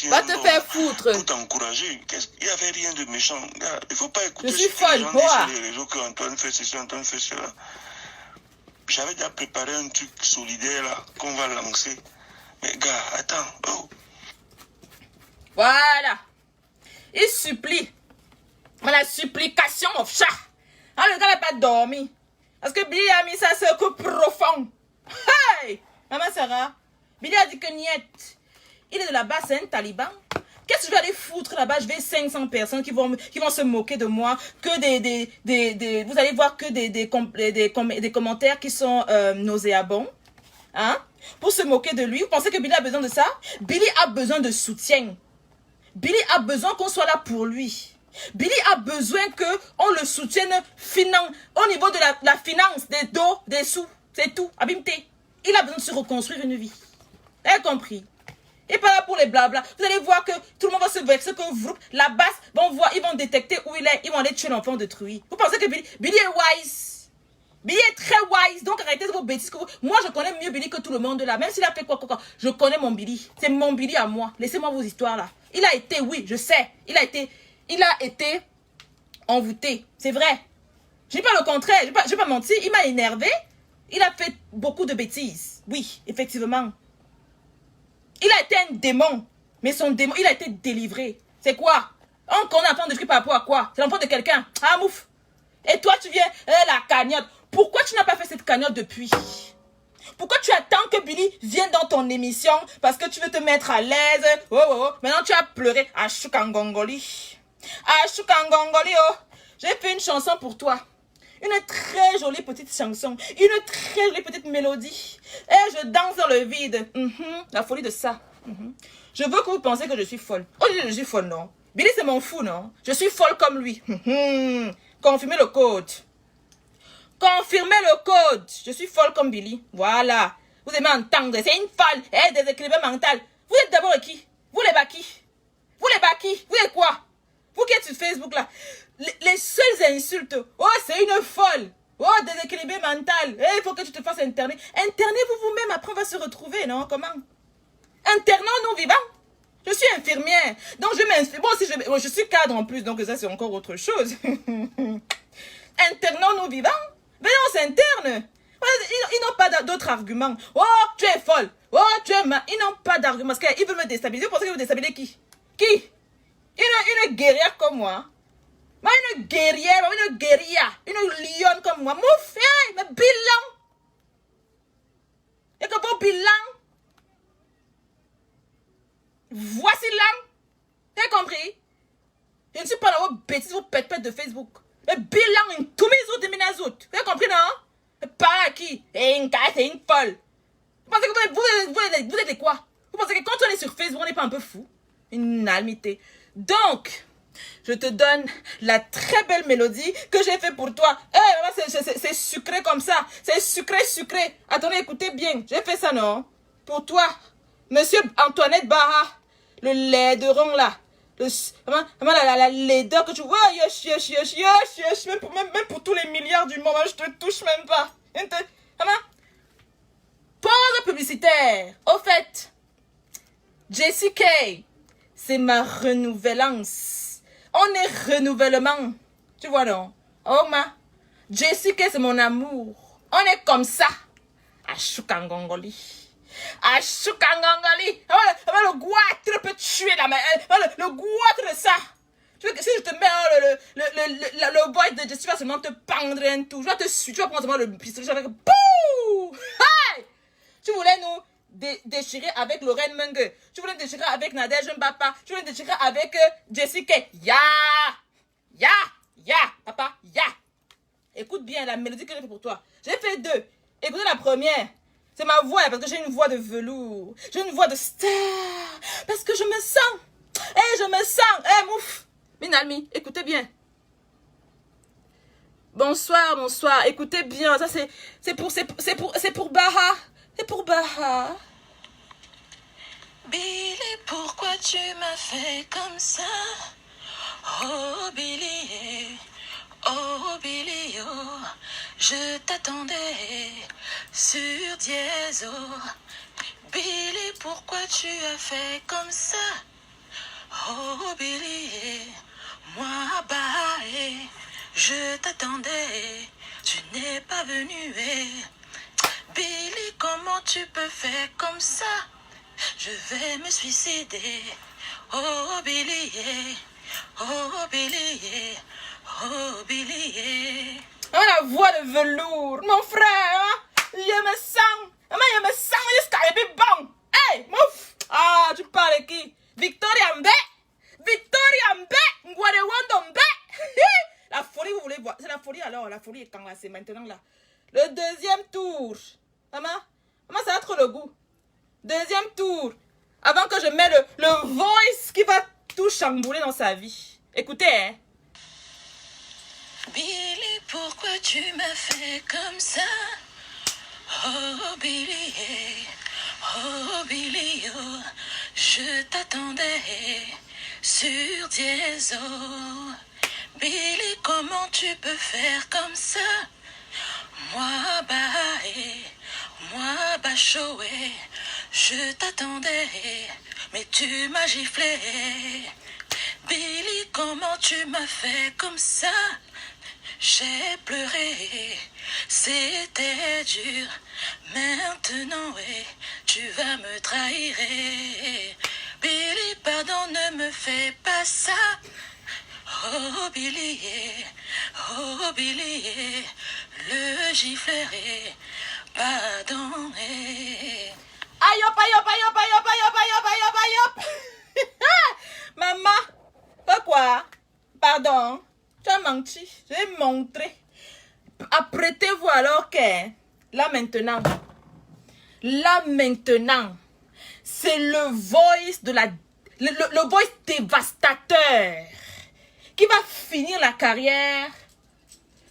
A: va te faire foutre.
B: Pour t'encourager. Il n'y avait rien de méchant. Il ne faut pas écouter
A: je suis
B: ce que
A: folle,
B: les gens disent sur les réseaux qu'Antoine fait ceci, Antoine fait cela. J'avais déjà préparé un truc solidaire là qu'on va lancer. Mais gars, attends. Oh.
A: Voilà. Il supplie. La supplication, mon chat. Ah, le gars n'a pas dormi. Parce que Billy a mis ça sur un coup profond. Hey! Maman Sarah, Billy a dit que niet. Il est de là-bas, c'est un taliban. Qu'est-ce que je vais aller foutre là-bas? Je vais 500 personnes qui vont se moquer de moi. Que vous allez voir que des commentaires qui sont nauséabonds. Hein? Pour se moquer de lui. Vous pensez que Billy a besoin de ça? Billy a besoin de soutien. Billy a besoin qu'on soit là pour lui. Billy a besoin qu'on le soutienne au niveau de la finance, des dos, des sous. C'est tout. Abimté. Il a besoin de se reconstruire une vie. Vous avez compris? Et pas là pour les blabla. Vous allez voir que tout le monde va se vexer, que la basse, ils vont détecter où il est. Ils vont aller tuer l'enfant détruit. Vous pensez que Billy est wise? Billy est très wise, donc arrêtez vos bêtises. Moi, je connais mieux Billy que tout le monde là. Même s'il a fait quoi. Je connais mon Billy. C'est mon Billy à moi. Laissez-moi vos histoires là. Il a été, oui, je sais. Il a été envoûté. C'est vrai. Je dis pas le contraire. Je vais pas mentir. Il m'a énervé. Il a fait beaucoup de bêtises. Oui, effectivement. Il a été un démon. Mais son démon, il a été délivré. C'est quoi? On connaît un enfant de par rapport à quoi? C'est l'enfant de quelqu'un. Ah, mouf. Et toi, tu viens, la cagnotte. Pourquoi tu n'as pas fait cette cagnotte depuis? Pourquoi tu attends que Billy vienne dans ton émission parce que tu veux te mettre à l'aise? Oh. Maintenant, tu as pleuré. Ashukangongoli. Ashukangongoli, oh. J'ai fait une chanson pour toi. Une très jolie petite chanson. Une très jolie petite mélodie. Et je danse dans le vide. La folie de ça. Je veux que vous pensiez que je suis folle. Oh, je suis folle, non? Billy, c'est mon fou, non? Je suis folle comme lui. Confirmez le code. Confirmez le code. Je suis folle comme Billy. Voilà. Vous aimez entendre. C'est une folle. Déséquilibre mental. Vous êtes d'abord qui? Vous les baki. Vous les baki. Vous êtes quoi? Vous qui êtes sur Facebook là. Les seules insultes. Oh, c'est une folle. Oh, déséquilibré mental. Il faut que tu te fasses interner. Internez-vous vous-même. Après, on va se retrouver, non? Comment? Internons-nous vivants. Je suis infirmière. Donc, je m'inspire. Bon, si je suis cadre en plus. Donc, ça, c'est encore autre chose. Internons-nous vivants. Venez, on s'interne. Ils n'ont pas d'autres arguments. Oh, tu es folle. Oh, tu es mal. Ils n'ont pas d'arguments. Parce qu'ils veulent me déstabiliser. Vous pensez qu'ils veulent déstabiliser qui? Qui? Une guerrière comme moi. Moi, une guerrière, une lionne comme moi. Mouf, hey, mais bilan. Et que vos bilans. Voici l'âme. T'as compris? Je ne suis pas dans vos bêtises, vos pètes de Facebook. Mais bilan, une toumise de minazout. T'as compris, non? Pas à qui? Et une casse et une folle. Vous pensez que vous êtes quoi? Vous pensez que quand on est sur Facebook, on n'est pas un peu fou? Une almité. Donc, je te donne la très belle mélodie que j'ai fait pour toi. C'est sucré comme ça. C'est sucré. Attendez, écoutez bien. J'ai fait ça, non? Pour toi, Monsieur Antoinette Barra. Le laideron là. La laideur que tu vois. Même pour tous les milliards du monde, je te touche même pas. Pause publicitaire. Au fait, Jessie K, c'est ma renouvelance. On est renouvellement. Tu vois non? Oh ma. Jessie K, c'est mon amour. On est comme ça. Ashukangongoli. Ashukangongoli. Le goitre peut tuer la main. Le goitre de ça. Si je te mets le voice de Jessie, tu vas seulement te pendre un tout. Je vais te suivre. Tu vas prendre seulement le pistolet avec. Bouh! Hey! Tu voulais nous déchirer avec Lorraine Menge. Tu voulais déchirer avec Nadège Mbapa. Tu voulais déchirer avec Jessica. Ya! Papa, ya! Écoute bien la mélodie que j'ai fait pour toi. J'ai fait deux. Écoutez la première. C'est ma voix, parce que j'ai une voix de velours. J'ai une voix de star. Parce que je me sens. Mouf. Minalmi, écoutez bien. Bonsoir. Écoutez bien. Ça, c'est pour Baha. C'est pour Baha.
C: Billy, pourquoi tu m'as fait comme ça? Oh Billy, oh, je t'attendais sur dièse. Oh Billy, pourquoi tu as fait comme ça? Oh Billy, moi bah, je t'attendais, tu n'es pas venu. Billy, comment tu peux faire comme ça? Je vais me suicider. Oh Billy, oh Billy, oh Billy.
A: Oh, la voix de velours. Mon frère, je me sens jusqu'à les bon. Hey, mouf. Ah, tu parles de qui? Victoria Mbe. Ngwarewondo Mbe. La folie, vous voulez voir? C'est la folie alors. La folie est quand là, c'est maintenant là. Le deuxième tour. Maman, ça a trop le goût. Deuxième tour. Avant que je mette le voice qui va tout chambouler dans sa vie. Écoutez, hein.
C: Billy, pourquoi tu m'as fait comme ça? Oh Billy, oh, je t'attendais sur dièse. Oh Billy, comment tu peux faire comme ça? Moi, bah, moi, bah, chaud, je t'attendais, mais tu m'as giflé. Billy, comment tu m'as fait comme ça? J'ai pleuré, c'était dur. Maintenant, tu vas me trahir. Billy, pardon, ne me fais pas ça. Oh Billy, le giflerai, pardon.
A: Aïe hop, aïe hop, aïe hop, aïe hop, aïe hop, aïe hop, aïe hop, aïe hop. Maman, pourquoi? Pardon, tu as menti, j'ai montré. Apprêtez-vous alors que, là maintenant, c'est le voice de le voice dévastateur qui va finir la carrière.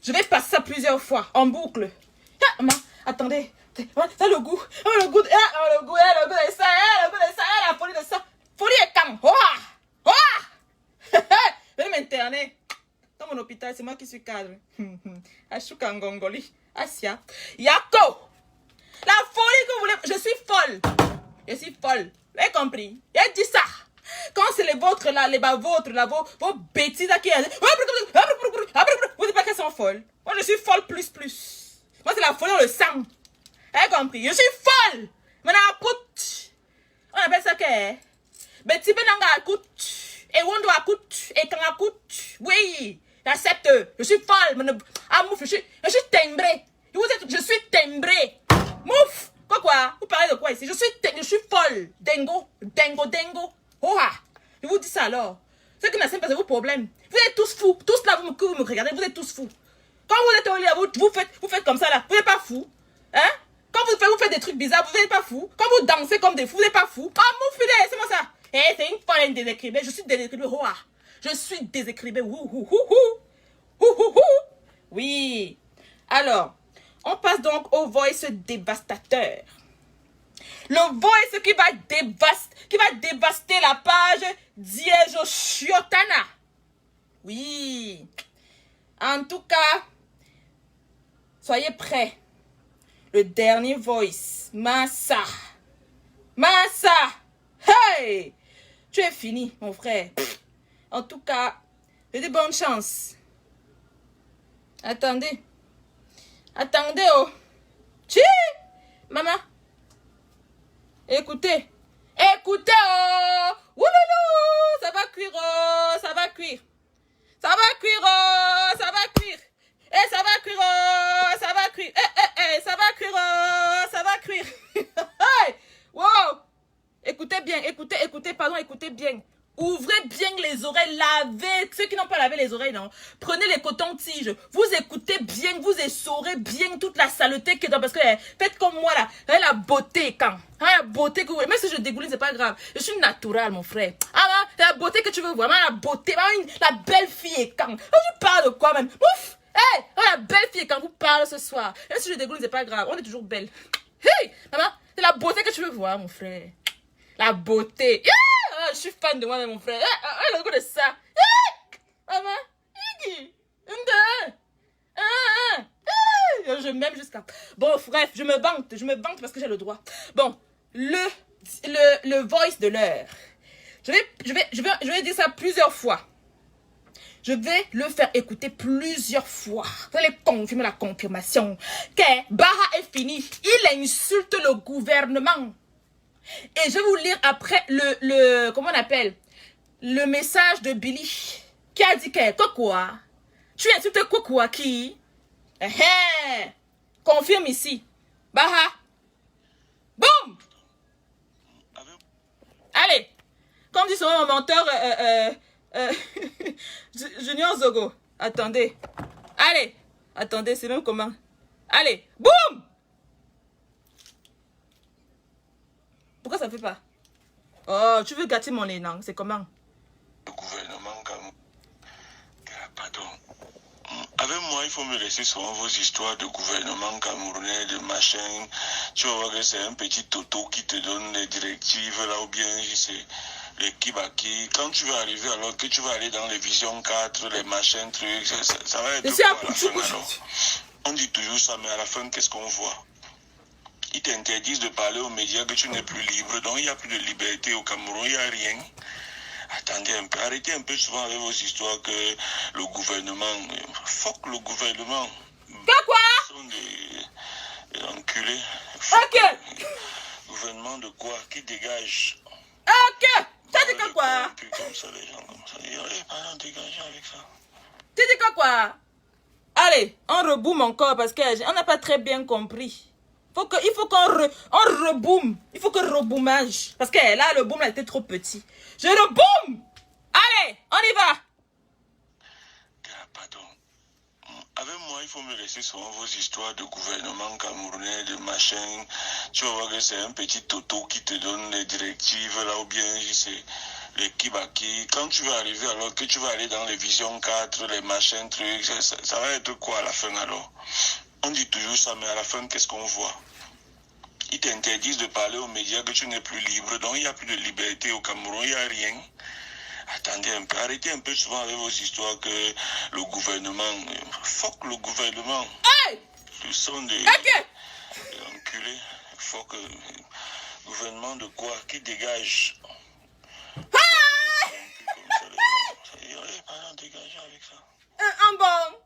A: Je vais passer ça plusieurs fois, en boucle. Ah, maman, attendez, ça le goût, le goût de ça, le goût de ça, la folie de ça. Folie est calme. Je vais m'interner. Dans mon hôpital, c'est moi qui suis cadre. Ashuka Ngongoli. Asia. Yako. La folie que vous voulez. Je suis folle. Vous avez compris? J'ai dit ça. Quand c'est les vôtres là, vos bêtises là qui... Vous dites pas qu'elles sont folles. Moi, je suis folle plus. Moi, c'est la folie dans le sang. Vous avez compris? Je suis folle. Maintenant, écoute. On appelle ça que... Betty Benanga écoute. Et Wondo écoute. Et quand écoute. Oui. J'accepte. Je suis folle. Ah, mouf, je suis timbré. Je suis timbré. Mouf. Quoi? Vous parlez de quoi ici? Je suis folle. Dengo. Oh, je vous dis ça alors. Ce qui n'a pas c'est vos problèmes. Vous êtes tous fous. Tous là, vous me regardez, vous êtes tous fous. Quand vous êtes au lit, vous faites comme ça là. Vous n'êtes pas fous. Hein? Quand vous faites des trucs bizarres, vous n'êtes pas fous. Quand vous dansez comme des fous, vous n'êtes pas fous. Ah, mon filet, c'est moi ça. Eh, c'est une folle déséquilibrée. Je suis déséquilibrée. Oh, je suis déséquilibrée. Oui. Alors, on passe donc au voice dévastateur. Le voice qui va dévaster la page Diego Chiotana. Oui. En tout cas, soyez prêts. Le dernier voice. Massa. Hey! Tu es fini, mon frère. En tout cas, j'ai de bonnes chances. Attendez, oh. Chi! Maman. Écoutez, oh. Ouloulou, ça va cuire, oh. Ça va cuire. Et ça va cuire, oh. Ça va cuire. Hey! Wow! Écoutez bien. Ouvrez bien les oreilles, lavez. Ceux qui n'ont pas lavé les oreilles, non. Prenez les cotons-tiges. Vous écoutez bien, vous essorez bien toute la saleté qui est dans. Parce que faites comme moi là. La beauté quand. La beauté que vous voulez. Même si je dégouline, c'est pas grave. Je suis naturelle, mon frère. Ah, la beauté que tu veux voir. La beauté. La belle fille est quand. Tu parles de quoi même? Ouf! Hey! La belle fille est quand vous parlez ce soir. Même si je dégouline, c'est pas grave. On est toujours belle. Hey! Maman, c'est la beauté que tu veux voir, mon frère. La beauté. Je suis fan de moi, mon frère. Le goût de ça. Maman. Je m'aime jusqu'à... Bon, bref, je me vante parce que j'ai le droit. Bon, le voice de l'heure. Je vais dire ça plusieurs fois. Je vais le faire écouter plusieurs fois. Vous allez confirmer la confirmation que Baha est fini. Il insulte le gouvernement. Et je vais vous lire après comment on appelle, le message de Billy qui a dit que quoi? Tu insultes quoi qui? Confirme ici. Baha. Boum. Allez. Comme dit souvent mon menteur Junior Zogo. Attendez. Allez. Attendez, c'est même comment? Allez. Boum. Pourquoi ça ne fait pas? Oh, tu veux gâter mon élan, c'est comment?
B: Le gouvernement, pardon. Avec moi, il faut me laisser souvent vos histoires de gouvernement camerounais, de machin. Tu vas voir que c'est un petit toto qui te donne les directives, là, ou bien c'est les kibaki. Quand tu vas arriver, alors que tu vas aller dans les visions 4, les machins, trucs, ça va être quoi à la fin, alors? On dit toujours ça, mais à la fin, qu'est-ce qu'on voit? Ils t'interdisent de parler aux médias que tu n'es plus libre, donc il n'y a plus de liberté au Cameroun, il n'y a rien. Attendez un peu, arrêtez un peu souvent avec vos histoires que le gouvernement... Fuck le gouvernement.
A: Quoi?
B: Ils sont des enculés.
A: Ok.
B: Gouvernement de quoi? Qui dégage?
A: Ok. T'as dit quoi?
B: Comme ça, les gens comme ça. Allez, pas dégager avec ça.
A: Tu dis quoi? Allez, on reboom encore parce qu'on n'a pas très bien compris. Il faut qu'on reboom. Il faut que reboomage. Parce que là, le boom là, était trop petit. Je reboom. Allez, on y va.
B: Pardon. Avec moi, il faut me laisser souvent vos histoires de gouvernement camerounais, de machin. Tu vas voir que c'est un petit toto qui te donne les directives là, ou bien c'est les kibaki. Quand tu vas arriver, alors que tu vas aller dans les visions 4, les machins, trucs, ça va être quoi à la fin alors? On dit toujours ça, mais à la fin, qu'est-ce qu'on voit? Ils t'interdisent de parler aux médias que tu n'es plus libre, donc il n'y a plus de liberté au Cameroun, il n'y a rien. Attendez un peu, arrêtez un peu souvent avec vos histoires que le gouvernement... Fuck le gouvernement.
A: Hey!
B: Ils sont des enculés. Fuck... gouvernement de quoi? Qui dégage? Allez, pas dégager avec ça.
A: Un bon.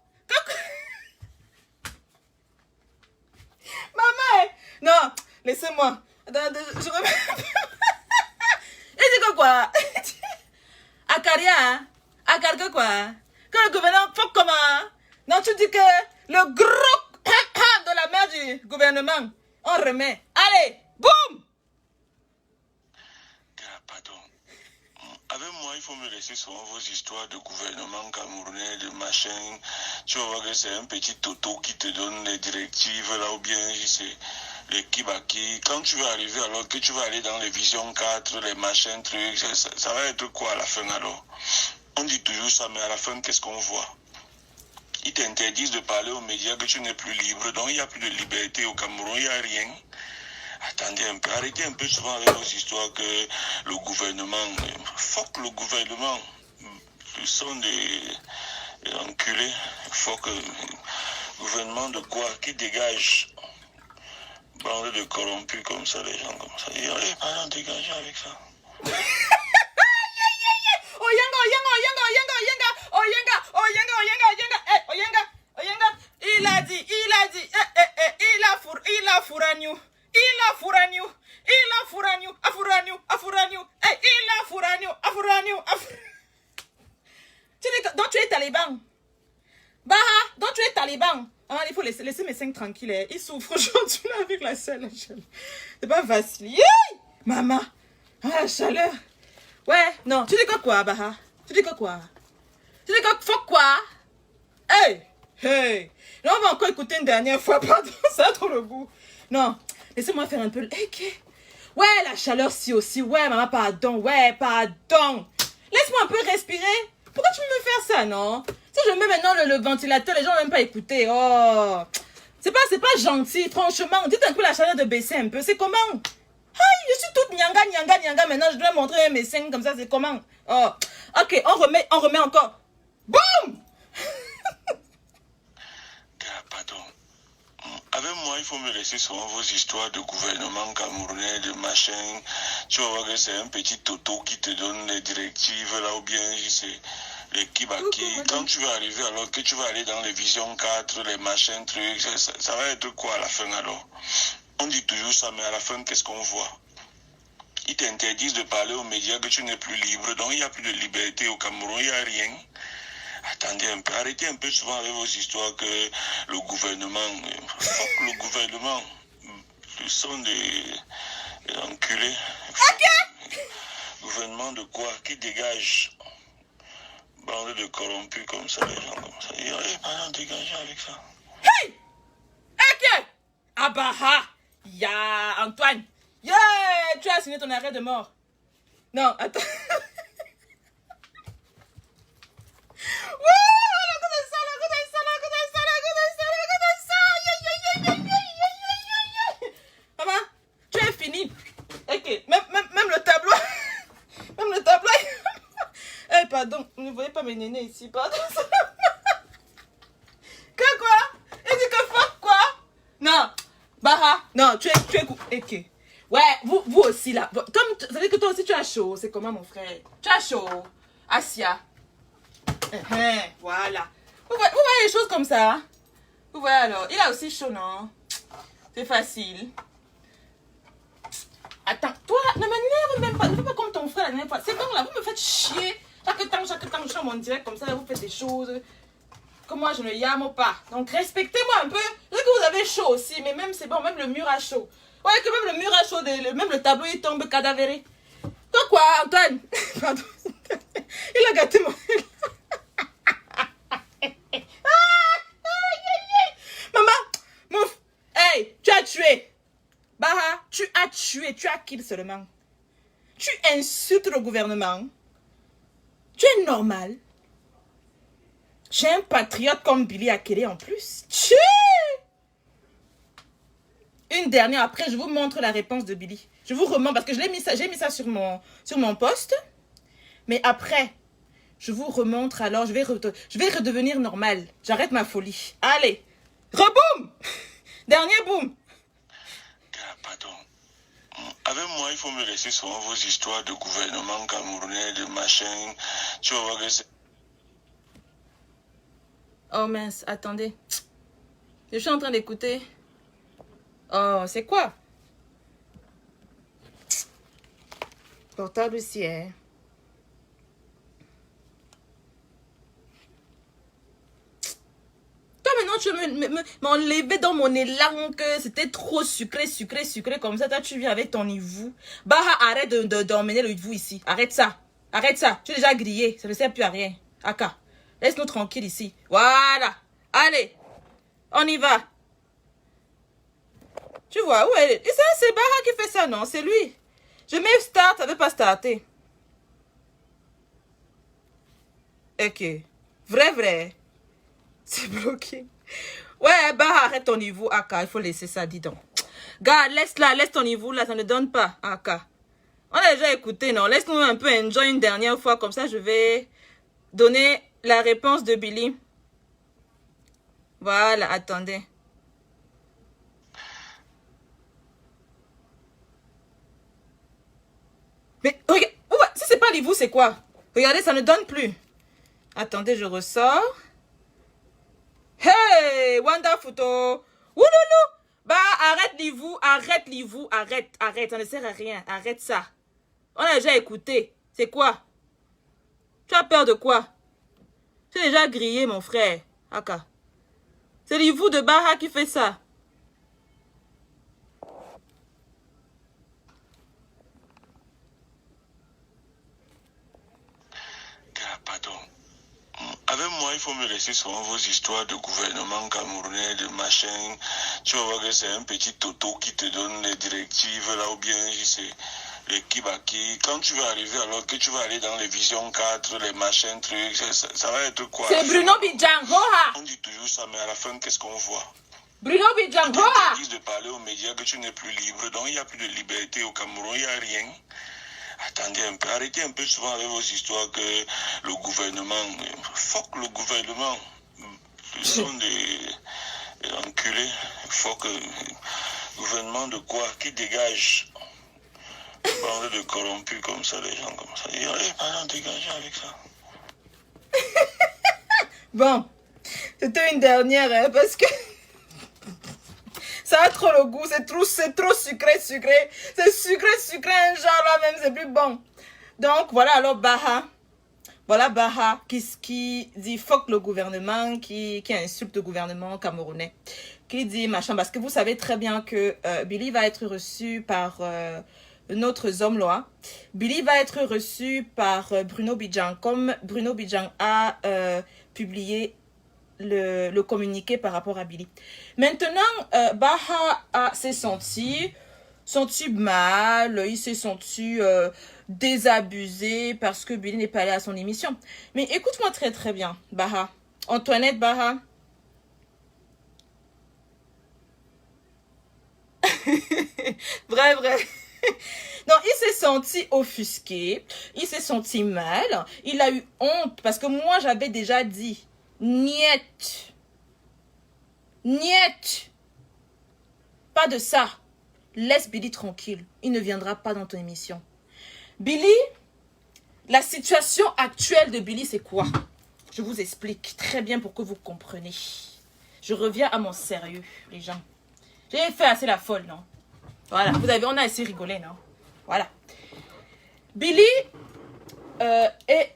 A: Maman! Non, laissez-moi. Attends, je remets. Il dit quoi? Akaria quoi? Que le gouvernement faut comment? Non, tu dis que le gros de la mère du gouvernement, on remet. Allez, boum!
B: Pardon. Avec moi, il faut me laisser souvent vos histoires de gouvernement camerounais, de machin. Tu vas voir que c'est un petit toto qui te donne les directives là, ou bien c'est les kibaki. Quand tu vas arriver, alors que tu vas aller dans les visions 4, les machins, trucs, ça va être quoi à la fin alors? On dit toujours ça, mais à la fin, qu'est-ce qu'on voit? Ils t'interdisent de parler aux médias que tu n'es plus libre, donc il n'y a plus de liberté au Cameroun, il n'y a rien. Attendez un peu, arrêtez un peu souvent avec vos histoires que le gouvernement... Fuck le gouvernement. Ils sont des enculés. Fuck... gouvernement de quoi? Qui dégage? Bande de corrompus comme ça, les gens comme ça. Allez, pas dégager avec ça.
A: Il a dit, Tu dis que, donc tu es taliban. Baha, donc tu es taliban. Ah, il faut laisser mes 5 tranquilles. Hein. Ils souffrent aujourd'hui là, avec la chaleur. C'est pas facile. Yeah! Maman. Ah, la chaleur. Ouais, non. Tu dis quoi, Baha? Tu dis quoi? Tu dis que faut quoi? Hey! Hey! Là, on va encore écouter une dernière fois. Pardon, ça a trop le goût. Non, laissez-moi faire un peu. Okay. Ouais, la chaleur, si aussi. Ouais, maman, pardon. Ouais, pardon. Laisse-moi un peu respirer. Pourquoi tu me fais faire ça, non? Si je mets maintenant le ventilateur, les gens ne vont même pas écouter. Oh! C'est pas gentil, franchement. Dites un peu la chaleur de baisser un peu. C'est comment? Aïe, je suis toute nyanga. Maintenant, je dois montrer mes seins comme ça. C'est comment? Oh. Ok, on remet encore. Boum!
B: Pardon. Avec moi, il faut me laisser souvent vos histoires de gouvernement camerounais, de machin. Tu vas voir que c'est un petit toto qui te donne les directives là, ou bien c'est les kibaki. Quand tu vas arriver, alors que tu vas aller dans les visions 4, les machins, trucs, ça va être quoi à la fin alors? On dit toujours ça, mais à la fin, qu'est-ce qu'on voit? Ils t'interdisent de parler aux médias que tu n'es plus libre, donc il n'y a plus de liberté au Cameroun, il n'y a rien. Attendez un peu, arrêtez un peu souvent avec vos histoires que le gouvernement... Fuck le gouvernement. Ils sont des enculés.
A: Ok!
B: Gouvernement de quoi? Qui dégage? Bande de corrompus comme ça, les gens comme ça. Allez, pas dégager avec ça.
A: Hey! Ok! Abaha! Ya, Antoine! Yeah! Tu as signé ton arrêt de mort. Non, attends. Maman, tu es fini. Ok, même le tableau. Même le tableau. Eh, pardon, ne voyez pas mes nénés ici, pardon. Que quoi? Il dit que Ok. Ouais, vous aussi là. Comme, ça veut dire que toi aussi tu as chaud. C'est comment mon frère? Tu as chaud. Asia. Voilà. Vous voyez les choses comme ça? Vous voyez alors? Il a aussi chaud, non? C'est facile. Attends, toi, ne m'énerve même pas. Ne fais pas comme ton frère la dernière fois. C'est bon là, vous me faites chier. Chaque temps, je suis en mon direct comme ça, vous faites des choses que moi je ne yame pas. Donc respectez-moi un peu. Je sais que vous avez chaud aussi, mais même c'est bon, même le mur a chaud. Ouais, que même le mur a chaud, même le tableau il tombe cadavéré. Toi quoi, Antoine? Pardon. Il a gâté mon... Maman, mouf. Hey, tu as tué. Baha, tu as tué, tu as kill seulement. Tu insultes le gouvernement. Tu es normal. J'ai un patriote comme Billy Akele en plus. Tu... Une dernière, après je vous montre la réponse de Billy. Je vous remonte parce que j'ai mis ça sur mon post. Mais après, je vous remontre alors, je vais redevenir normal. J'arrête ma folie. Allez, reboum. Dernier boum.
B: Pardon. Avec moi, il faut me laisser sur vos histoires de gouvernement camerounais, de machin. Tu vas voir que c'est...
A: Oh mince, attendez. Je suis en train d'écouter. Oh, c'est quoi? Portable aussi, hein. Toi, maintenant, tu veux m'enlever dans mon élan que c'était trop sucré comme ça. Toi, tu viens avec ton hibou. Baha, arrête d'emmener le hibou ici. Arrête ça. Arrête ça. Tu es déjà grillé. Ça ne sert plus à rien. Aka. Laisse-nous tranquille ici. Voilà. Allez. On y va. Tu vois, où elle est? Et ça, c'est Baha qui fait ça, non? C'est lui. Je mets start, ça ne veut pas starter. Ok. Vrai. C'est bloqué. Ouais, Baha, arrête ton niveau, Aka. Il faut laisser ça, dis donc. Gars, laisse ton niveau là, ça ne donne pas, Aka. On a déjà écouté, non? Laisse-nous un peu enjoy une dernière fois, comme ça, je vais donner la réponse de Billy. Voilà, attendez. Mais, regarde, si c'est pas l'Ivu, c'est quoi? Regardez, ça ne donne plus. Attendez, je ressors. Hey, Wanda Photo. Ouloulou. Bah, arrête l'Ivu, arrête, ça ne sert à rien. Arrête ça. On a déjà écouté. C'est quoi? Tu as peur de quoi? Tu es déjà grillé, mon frère. Aka. C'est l'Ivu de Baha qui fait ça.
B: Pardon. Avec moi, il faut me laisser sur vos histoires de gouvernement camerounais, de machin. Tu vas voir que c'est un petit toto qui te donne les directives, là, ou bien c'est les kibaki. Quand tu vas arriver, alors que tu vas aller dans les visions 4, les machins, trucs, ça va être quoi?
A: C'est Bruno Bidjan, Hoha.
B: On dit toujours ça, mais à la fin, qu'est-ce qu'on voit?
A: Bruno Bidjan, Hoha.
B: Ils te disent de parler aux médias que tu n'es plus libre, donc il n'y a plus de liberté au Cameroun, il n'y a rien. Attendez un peu, arrêtez un peu souvent avec vos histoires que le gouvernement, fuck le gouvernement, ils sont des enculés, fuck le gouvernement de quoi, qui dégage, bande de corrompus comme ça, les gens comme ça, allez, pardon, dégagez avec ça.
A: Bon, c'était une dernière, hein, parce que ça a trop le goût, c'est trop sucré. C'est sucré, un genre là même, c'est plus bon. Donc voilà alors Baha. Voilà Baha qui dit fuck le gouvernement, qui insulte le gouvernement camerounais. Qui dit machin, parce que vous savez très bien que Billy va être reçu par notre homme loi. Billy va être reçu par Bruno Bidjan, comme Bruno Bidjan a publié le communiqué par rapport à Billy. Maintenant, Baha s'est senti mal, il s'est senti désabusé parce que Billy n'est pas allé à son émission. Mais écoute-moi très bien, Baha. Antoinette Baha. vrai. Non, il s'est senti offusqué, il s'est senti mal, il a eu honte parce que moi j'avais déjà dit Niet. Pas de ça. laisse Billy tranquille. Il ne viendra pas dans ton émission. Billy, la situation actuelle de Billy, c'est quoi? Je vous explique très bien pour que vous compreniez. Je reviens à mon sérieux, les gens. J'ai fait assez la folle, non? Voilà, on a assez rigolé, non? Voilà. Billy est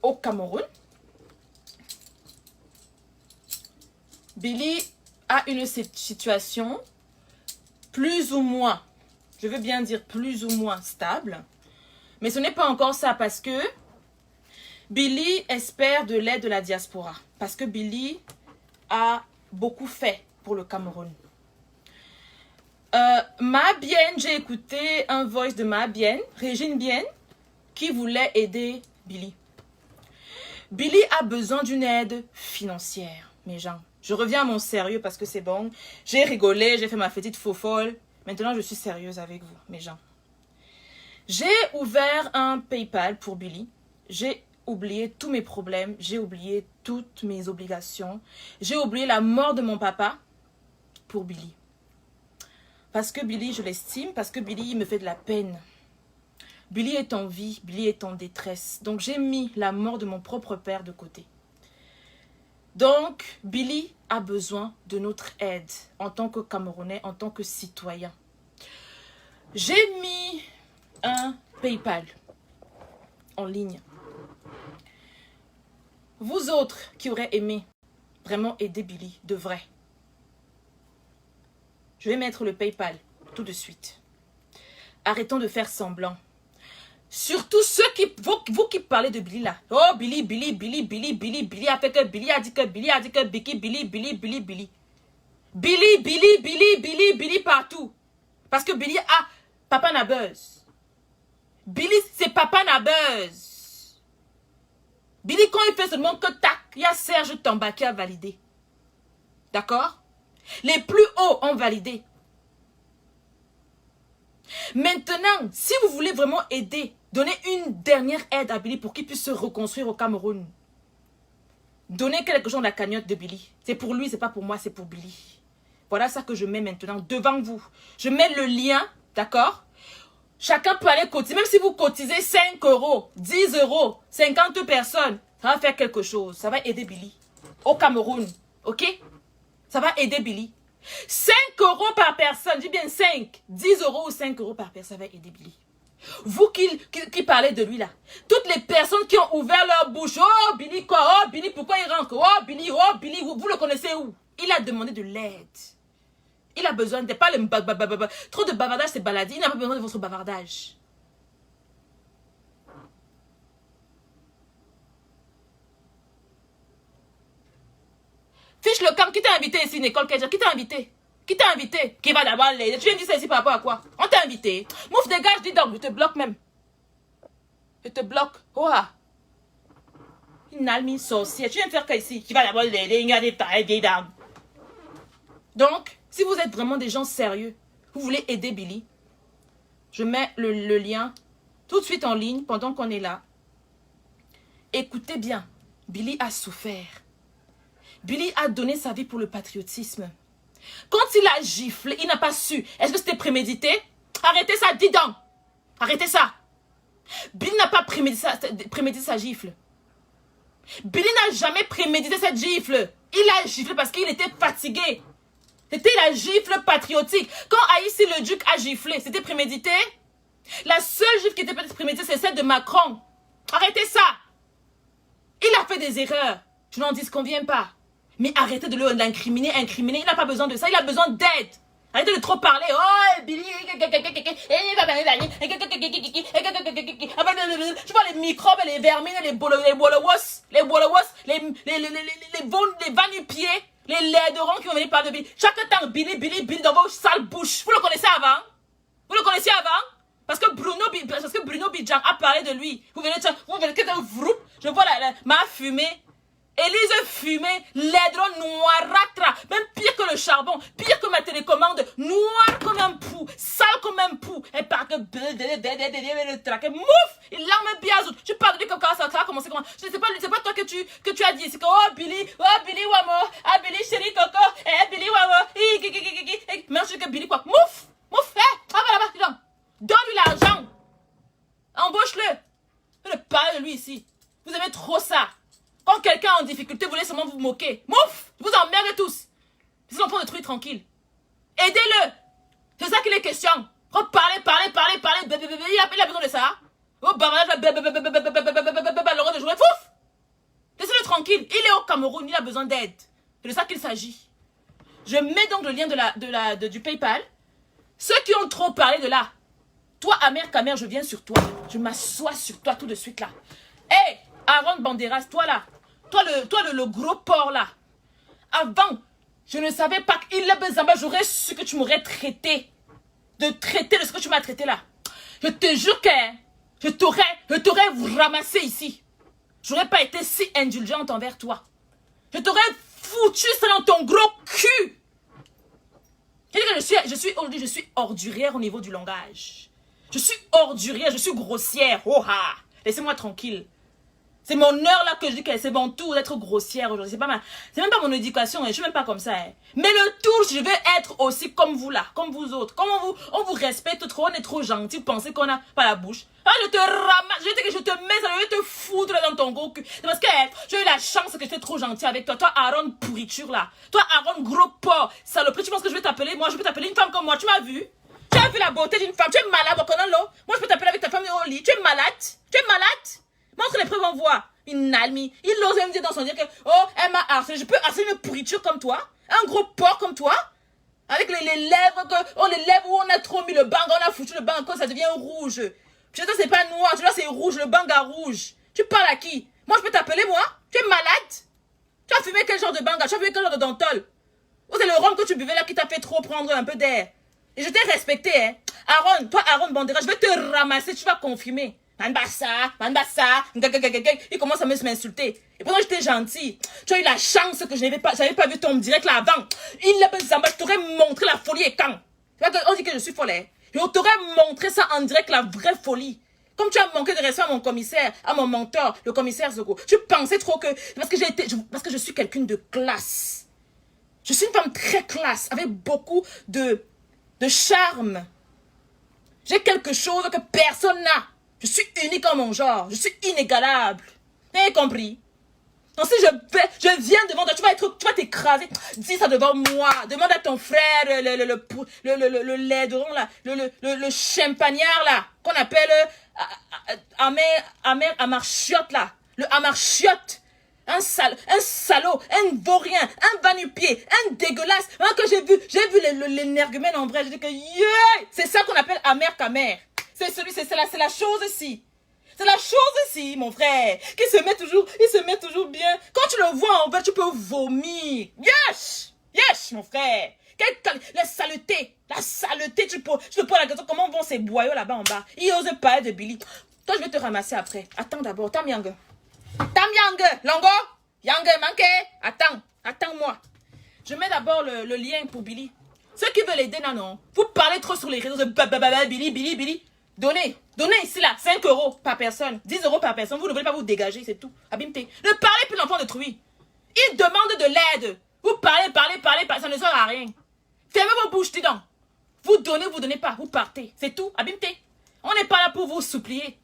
A: au Cameroun. Billy a une situation plus ou moins, je veux bien dire plus ou moins stable. Mais ce n'est pas encore ça parce que Billy espère de l'aide de la diaspora. Parce que Billy a beaucoup fait pour le Cameroun. Ma Bienne, j'ai écouté un voice de Ma Bienne, Régine Bienne, qui voulait aider Billy. Billy a besoin d'une aide financière, mes gens. Je reviens à mon sérieux parce que c'est bon. J'ai rigolé, j'ai fait ma petite faux folle. Maintenant, je suis sérieuse avec vous, mes gens. J'ai ouvert un PayPal pour Billy. J'ai oublié tous mes problèmes. J'ai oublié toutes mes obligations. J'ai oublié la mort de mon papa pour Billy. Parce que Billy, je l'estime. Parce que Billy, il me fait de la peine. Billy est en vie. Billy est en détresse. Donc, j'ai mis la mort de mon propre père de côté. Donc, Billy a besoin de notre aide en tant que Camerounais, en tant que citoyen. J'ai mis un PayPal en ligne. Vous autres qui auraient aimé vraiment aider Billy, de vrai, je vais mettre le PayPal tout de suite. Arrêtons de faire semblant. Surtout ceux qui, vous qui parlez de Billy là. Oh, Billy a fait que Billy a dit que Billy partout. Parce que Billy a Papa Nabuzz. Billy, c'est Papa Nabuzz. Billy, quand il fait seulement que tac, il y a Serge Tamba qui a validé. D'accord? Les plus hauts ont validé. Maintenant, si vous voulez vraiment aider, donnez une dernière aide à Billy pour qu'il puisse se reconstruire au Cameroun. Donnez quelque chose dans la cagnotte de Billy. C'est pour lui, c'est pas pour moi, c'est pour Billy. Voilà ça que je mets maintenant devant vous. Je mets le lien, d'accord? Chacun peut aller cotiser. Même si vous cotisez 5 euros, 10 euros, 50 personnes, ça va faire quelque chose. Ça va aider Billy au Cameroun. Ok? Ça va aider Billy. 5 euros par personne, je dis bien 5, 10 euros ou 5 euros par personne, ça va aider Billy. Vous qui parlez de lui là, toutes les personnes qui ont ouvert leur bouche, oh Billy quoi, oh Billy pourquoi il rentre, oh Billy, vous le connaissez où? Il a demandé de l'aide. Il a besoin de pas trop de bavardage, c'est baladie, il n'a pas besoin de votre bavardage. Fiche le camp, qui t'a invité ici, Nicole Kedja? Qui t'a invité? Qui t'a invité? Qui va d'abord les... Tu viens dire ça ici par rapport à quoi? On t'a invité. Mouf, dégage, dis donc, je te bloque même. Je te bloque. Oh, une almine sorcière. Tu viens faire quoi ici? Qui va d'abord les... Donc, si vous êtes vraiment des gens sérieux, vous voulez aider Billy, je mets le lien tout de suite en ligne pendant qu'on est là. Écoutez bien, Billy a souffert. Billy a donné sa vie pour le patriotisme. Quand il a giflé, il n'a pas su. Est-ce que c'était prémédité? Arrêtez ça, dis donc. Arrêtez ça. Billy n'a pas prémédité sa gifle. Billy n'a jamais prémédité cette gifle. Il a giflé parce qu'il était fatigué. C'était la gifle patriotique. Quand Haïssi le Duc a giflé, c'était prémédité? La seule gifle qui était peut-être préméditée, c'est celle de Macron. Arrêtez ça. Il a fait des erreurs. Je n'en disconviens pas. Mais arrêtez de l'incriminer, il n'a pas besoin de ça, il a besoin d'aide. Arrêtez de trop parler. Oh, Billy. Je vois les microbes, les vermines, les bolowos, les va-nu-pieds, les laiderons qui vont venir parler de Billy. Chaque temps, Billy dans vos sales bouches. Vous le connaissez avant? Vous le connaissiez avant? Parce que Bruno Bidjan a parlé de lui. Vous venez je vois ma fumée. Élise fumée, l'aidron noirâtre, même pire que le charbon, pire que ma télécommande, noir comme un pou, sale comme un pou. Elle part que mouf, il l'arme biazout. Tu parles de lui comme ça a commencé comment? C'est pas toi que tu as dit, c'est que oh Billy Wamo, ah Billy chéri coco, Billy Wamo, merci que Billy quoi, mouf. Moi Mon frère, va là-bas, dis donc. Donne-lui l'argent. Embauche-le. Ne parlez de lui ici. Vous aimez trop ça. Quand quelqu'un est en difficulté, vous voulez seulement vous moquer. Mouf, vous emmerdez tous. Ils ont pas de trucs tranquille. Aidez-le. C'est ça qu'il est question. Parlez. Il a besoin de ça. Oh, l'heure de jouer. Fouf. Laissez-le tranquille. Il est au Cameroun, il a besoin d'aide. C'est de ça qu'il s'agit. Je mets donc le lien du PayPal. Ceux qui ont trop parlé de là. Toi, Amer Kamer, je viens sur toi. Je m'assois sur toi tout de suite là. Hé, Aaron Banderas, toi là. Toi le gros porc là. Avant, je ne savais pas qu'il a besoin. J'aurais su que tu m'aurais traité. De traiter de ce que tu m'as traité là. Je te jure que je t'aurais ramassé ici. J'aurais pas été si indulgente envers toi. Je t'aurais foutu ça dans ton gros cul. Je suis ordurière au niveau du langage. Je suis ordurière, je suis grossière. Oh ha! Laissez-moi tranquille. C'est mon heure là que je dis que c'est mon tour d'être grossière aujourd'hui. C'est même pas mon éducation, je suis même pas comme ça. Mais le tour, je vais être aussi comme vous là, comme vous autres. Comme on vous respecte trop, on est trop gentil, vous pensez qu'on n'a pas la bouche. Ah, je te ramasse, je te mets ça, je vais te foutre là dans ton gros cul. C'est parce que j'ai eu la chance que j'étais trop gentil avec toi. Toi, Aaron pourriture là. Toi, Aaron gros porc, saloperie, tu penses que je vais t'appeler? Moi, je peux t'appeler une femme comme moi, tu m'as vu? Tu as vu la beauté d'une femme? Tu es malade, moi je peux t'appeler avec ta femme au lit. Tu es malade? Tu es malade? Montre les preuves, on voit. Une almie. Il ose me dire dans son dire que, oh, elle m'a harcelé. Je peux harceler une pourriture comme toi? Un gros porc comme toi? Avec les lèvres, les lèvres où on a trop mis le bang, on a foutu le bang, ça devient rouge. Puis ça, c'est pas noir, tu vois, c'est rouge, le bang à rouge. Tu parles à qui? Moi, je peux t'appeler, moi? Tu es malade? Tu as fumé quel genre de banga? Tu as fumé quel genre de dentol? Ou c'est le rhum que tu buvais là qui t'a fait trop prendre un peu d'air? Et je t'ai respecté, hein. Aaron, toi, Aaron Bandera, je vais te ramasser, tu vas confirmer. Manbassa. Il commence à m'insulter. Et pourtant, j'étais gentil. Tu as eu la chance que j'avais pas vu ton direct là avant. Il a besoin, je t'aurais montré la folie et quand. On dit que je suis folle, hein. Je t'aurais montré ça en direct, la vraie folie. Comme tu as manqué de respect à mon commissaire, à mon mentor, le commissaire Zogo. Tu pensais trop que... Parce que je suis quelqu'un de classe. Je suis une femme très classe, avec beaucoup de charme. J'ai quelque chose que personne n'a. Je suis unique en mon genre. Je suis inégalable. Vous avez compris? Donc si je viens devant toi, tu vas t'écraser. Dis ça devant moi. Demande à ton frère le laideron là, le champagnard là, qu'on appelle Amarchiotte là. Le Amarchiotte. Un salaud, un vaurien, un va-nu-pied, un dégueulasse. Hein, que j'ai vu l'énergumène en vrai. J'ai dit que yeah! C'est ça qu'on appelle Amer Kamer. C'est la chose ici. C'est la chose ici, mon frère. Il se met toujours bien. Quand tu le vois en vrai, tu peux vomir. Yes, mon frère. La saleté, tu te poses la question, comment vont ces boyaux là-bas en bas? Ils osent parler de Billy. Toi, je vais te ramasser après. Attends d'abord, Tam Yang, Longo, Yang manqué. Attends-moi. Je mets d'abord le lien pour Billy. Ceux qui veulent aider, non. Vous parlez trop sur les réseaux de Billy. Donnez ici là, 5 € par personne, 10 € par personne. Vous ne voulez pas vous dégager, c'est tout. Abimté. Ne parlez plus l'enfant détruit. Il demande de l'aide. Vous parlez, ça ne sert à rien. Fermez vos bouches, dis donc. Vous donnez pas, vous partez. C'est tout, abimté. On n'est pas là pour vous supplier.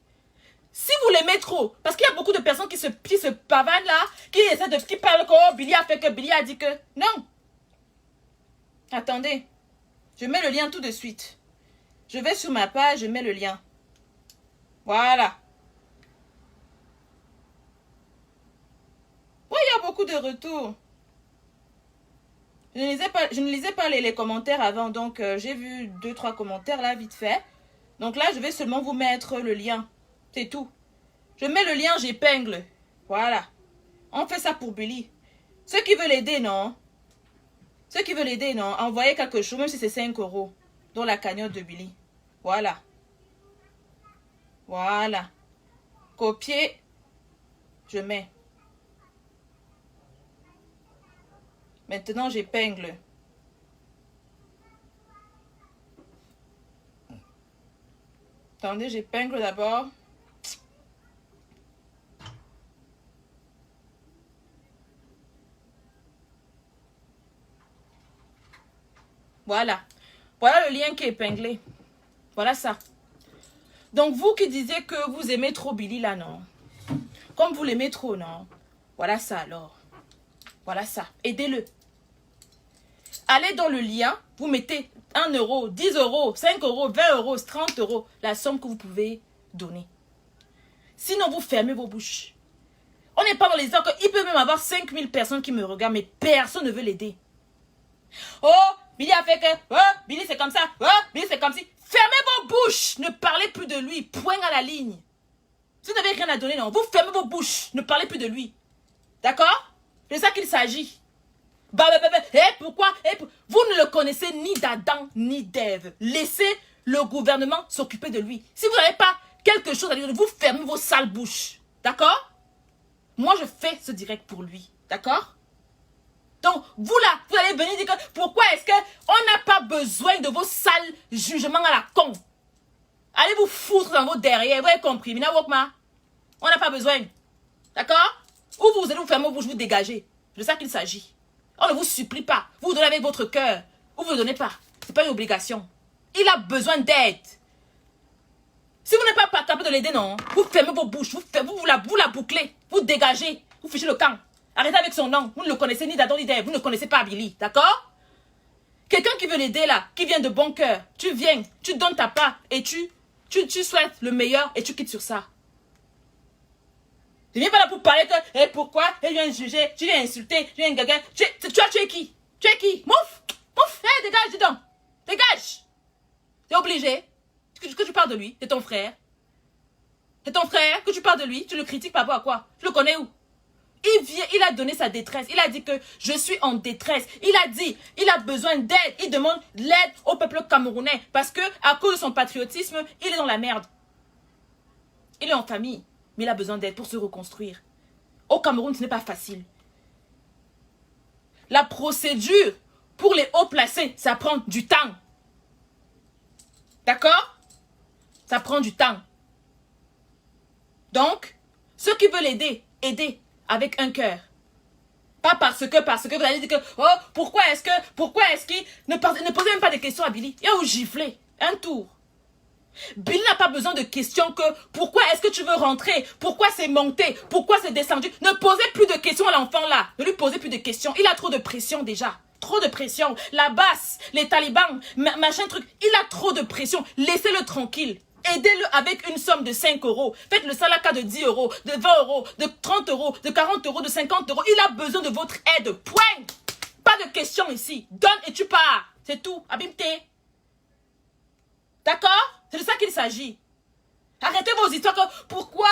A: Si vous l'aimez trop, parce qu'il y a beaucoup de personnes qui se pavanent là, qui parlent que oh, Billy a fait que, Billy a dit que. Non. Attendez. Je mets le lien tout de suite. Je vais sur ma page, je mets le lien. Voilà. Oui, il y a beaucoup de retours. Je ne lisais pas les commentaires avant, donc j'ai vu 2-3 commentaires là, vite fait. Donc là, je vais seulement vous mettre le lien. C'est tout. Je mets le lien, j'épingle. Voilà. On fait ça pour Billy. Ceux qui veulent aider, non? Envoyez quelque chose, même si c'est 5 € dans la cagnotte de Billy. Voilà. Copier. Je mets. Maintenant, j'épingle. Attendez, j'épingle d'abord. Voilà. Voilà le lien qui est épinglé. Voilà ça. Donc, vous qui disiez que vous aimez trop Billy, là, non. Comme vous l'aimez trop, non. Voilà ça, alors. Voilà ça. Aidez-le. Allez dans le lien. Vous mettez 1 euro, 10 euros, 5 euros, 20 euros, 30 euros. La somme que vous pouvez donner. Sinon, vous fermez vos bouches. On n'est pas dans les heures qu'il peut même avoir 5000 personnes qui me regardent, mais personne ne veut l'aider. Oh, Billy a fait que... Oh, Billy c'est comme ça. Oh, Billy c'est comme si... Fermez vos bouches. Ne parlez plus de lui. Point à la ligne. Si vous n'avez rien à donner, non. Vous fermez vos bouches. Ne parlez plus de lui. D'accord? C'est ça qu'il s'agit. Pourquoi? Vous ne le connaissez ni d'Adam ni d'Ève. Laissez le gouvernement s'occuper de lui. Si vous n'avez pas quelque chose à dire, vous fermez vos sales bouches. D'accord? Moi, je fais ce direct pour lui. D'accord? Donc, vous là, vous allez venir dire que pourquoi est-ce qu'on n'a pas besoin de vos sales jugements à la con? Allez vous foutre dans vos derrière, vous avez compris? On n'a pas besoin. D'accord? Ou vous allez vous fermer vos bouches, vous dégager. C'est de ça qu'il s'agit. On ne vous supplie pas. Vous donnez avec votre cœur. Ou vous ne donnez pas. Ce n'est pas une obligation. Il a besoin d'aide. Si vous n'êtes pas capable de l'aider, non. Vous fermez vos bouches. Vous la bouclez. Vous dégagez. Vous fichez le camp. Arrêtez avec son nom. Vous ne le connaissez ni d'Adam ni d'Ève. Vous ne connaissez pas Billy. D'accord? Quelqu'un qui veut l'aider là, qui vient de bon cœur, tu viens, tu donnes ta part et tu souhaites le meilleur et tu quittes sur ça. Je viens pas là pour parler que, pourquoi, je viens juger, tu viens insulter, tu viens gaga. Tu es qui? Tu es qui? Mouf! Dégage, dis donc. Dégage. T'es obligé. Que tu parles de lui, c'est ton frère. C'est ton frère, que tu parles de lui, tu le critiques par rapport à quoi? Tu le connais où? Il a donné sa détresse. Il a dit que je suis en détresse. Il a dit, il a besoin d'aide. Il demande l'aide au peuple camerounais. Parce que, à cause de son patriotisme, il est dans la merde. Il est en famille. Mais il a besoin d'aide pour se reconstruire. Au Cameroun, ce n'est pas facile. La procédure pour les hauts placés, ça prend du temps. D'accord? Ça prend du temps. Donc, ceux qui veulent aider, aidez avec un cœur. Pas parce que vous allez dire que, oh, pourquoi est-ce qu'il ne posez même pas de questions à Billy. Il a où gifler. Un tour. Billy n'a pas besoin de questions que, pourquoi est-ce que tu veux rentrer? Pourquoi c'est monté? Pourquoi c'est descendu? Ne posez plus de questions à l'enfant là. Ne lui posez plus de questions. Il a trop de pression déjà. Trop de pression. La basse, les talibans, machin truc. Il a trop de pression. Laissez-le tranquille. Aidez-le avec une somme de 5 euros. Faites le salaka de 10 euros, de 20 euros, de 30 euros, de 40 euros, de 50 euros. Il a besoin de votre aide. Point. Pas de questions ici. Donne et tu pars. C'est tout. Abimte. D'accord? C'est de ça qu'il s'agit. Arrêtez vos histoires. Pourquoi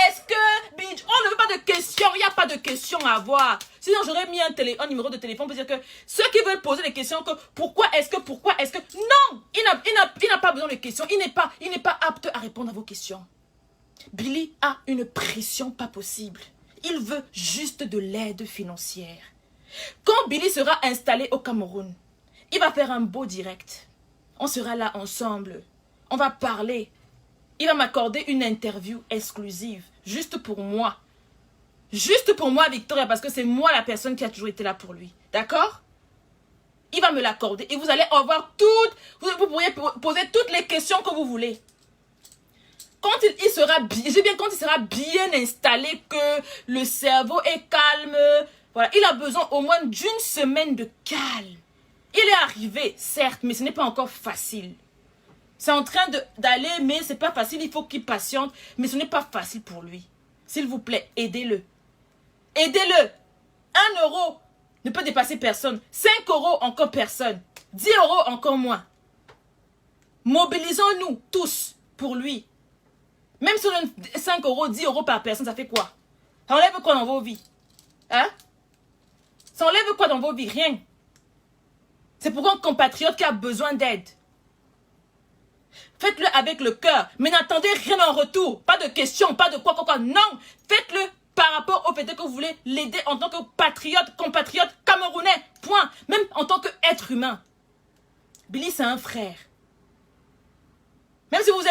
A: est-ce que... On ne veut pas de questions. Il n'y a pas de questions à avoir. Sinon, j'aurais mis un numéro de téléphone pour dire que ceux qui veulent poser des questions, que pourquoi est-ce que... Non, il n'a pas besoin de questions. Il n'est pas apte à répondre à vos questions. Billy a une pression pas possible. Il veut juste de l'aide financière. Quand Billy sera installé au Cameroun, il va faire un beau direct. On sera là ensemble. On va parler. Il va m'accorder une interview exclusive. Juste pour moi. Juste pour moi, Victoria, parce que c'est moi la personne qui a toujours été là pour lui. D'accord? Il va me l'accorder. Et vous allez avoir toutes... Vous pourriez poser toutes les questions que vous voulez. Quand il sera bien installé, que le cerveau est calme. Voilà, il a besoin au moins d'une semaine de calme. Il est arrivé, certes, mais ce n'est pas encore facile. C'est en train d'aller, mais ce n'est pas facile. Il faut qu'il patiente, mais ce n'est pas facile pour lui. S'il vous plaît, aidez-le. Aidez-le. 1 euro ne peut dépasser personne. 5 euros, encore personne. 10 euros, encore moins. Mobilisons-nous tous pour lui. Même si on donne 5 euros, 10 euros par personne, ça fait quoi? Ça enlève quoi dans vos vies? Hein? Ça enlève quoi dans vos vies? Rien. C'est pour un compatriote qui a besoin d'aide. Faites-le avec le cœur, mais n'attendez rien en retour. Pas de questions, pas de quoi. Non, faites-le par rapport au fait que vous voulez l'aider en tant que patriote, compatriote camerounais. Point. Même en tant qu'être humain. Billy, c'est un frère. Même si vous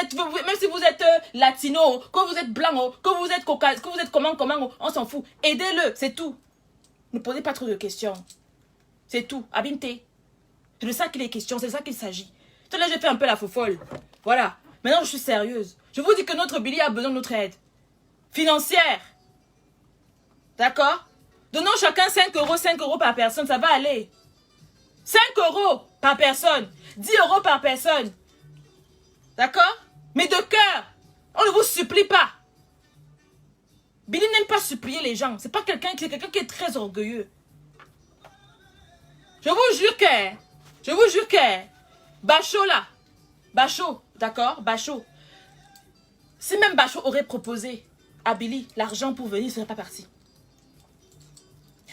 A: êtes latino, que vous êtes blanc, que vous êtes caucase, que vous êtes comment, on s'en fout. Aidez-le, c'est tout. Ne posez pas trop de questions. C'est tout. Abimte. C'est de ça qu'il est question, c'est de ça qu'il s'agit. Tout à l'heure, j'ai fait un peu la faux-folle. Voilà. Maintenant, je suis sérieuse. Je vous dis que notre Billy a besoin de notre aide. Financière. D'accord? Donnons chacun 5 euros par personne. Ça va aller. 5 euros par personne. 10 euros par personne. D'accord? Mais de cœur. On ne vous supplie pas. Billy n'aime pas supplier les gens. C'est pas quelqu'un qui est très orgueilleux. Je vous jure que Bachot là, Bachot, d'accord, Bachot. Si même Bachot aurait proposé à Billy l'argent pour venir, il ne serait pas parti.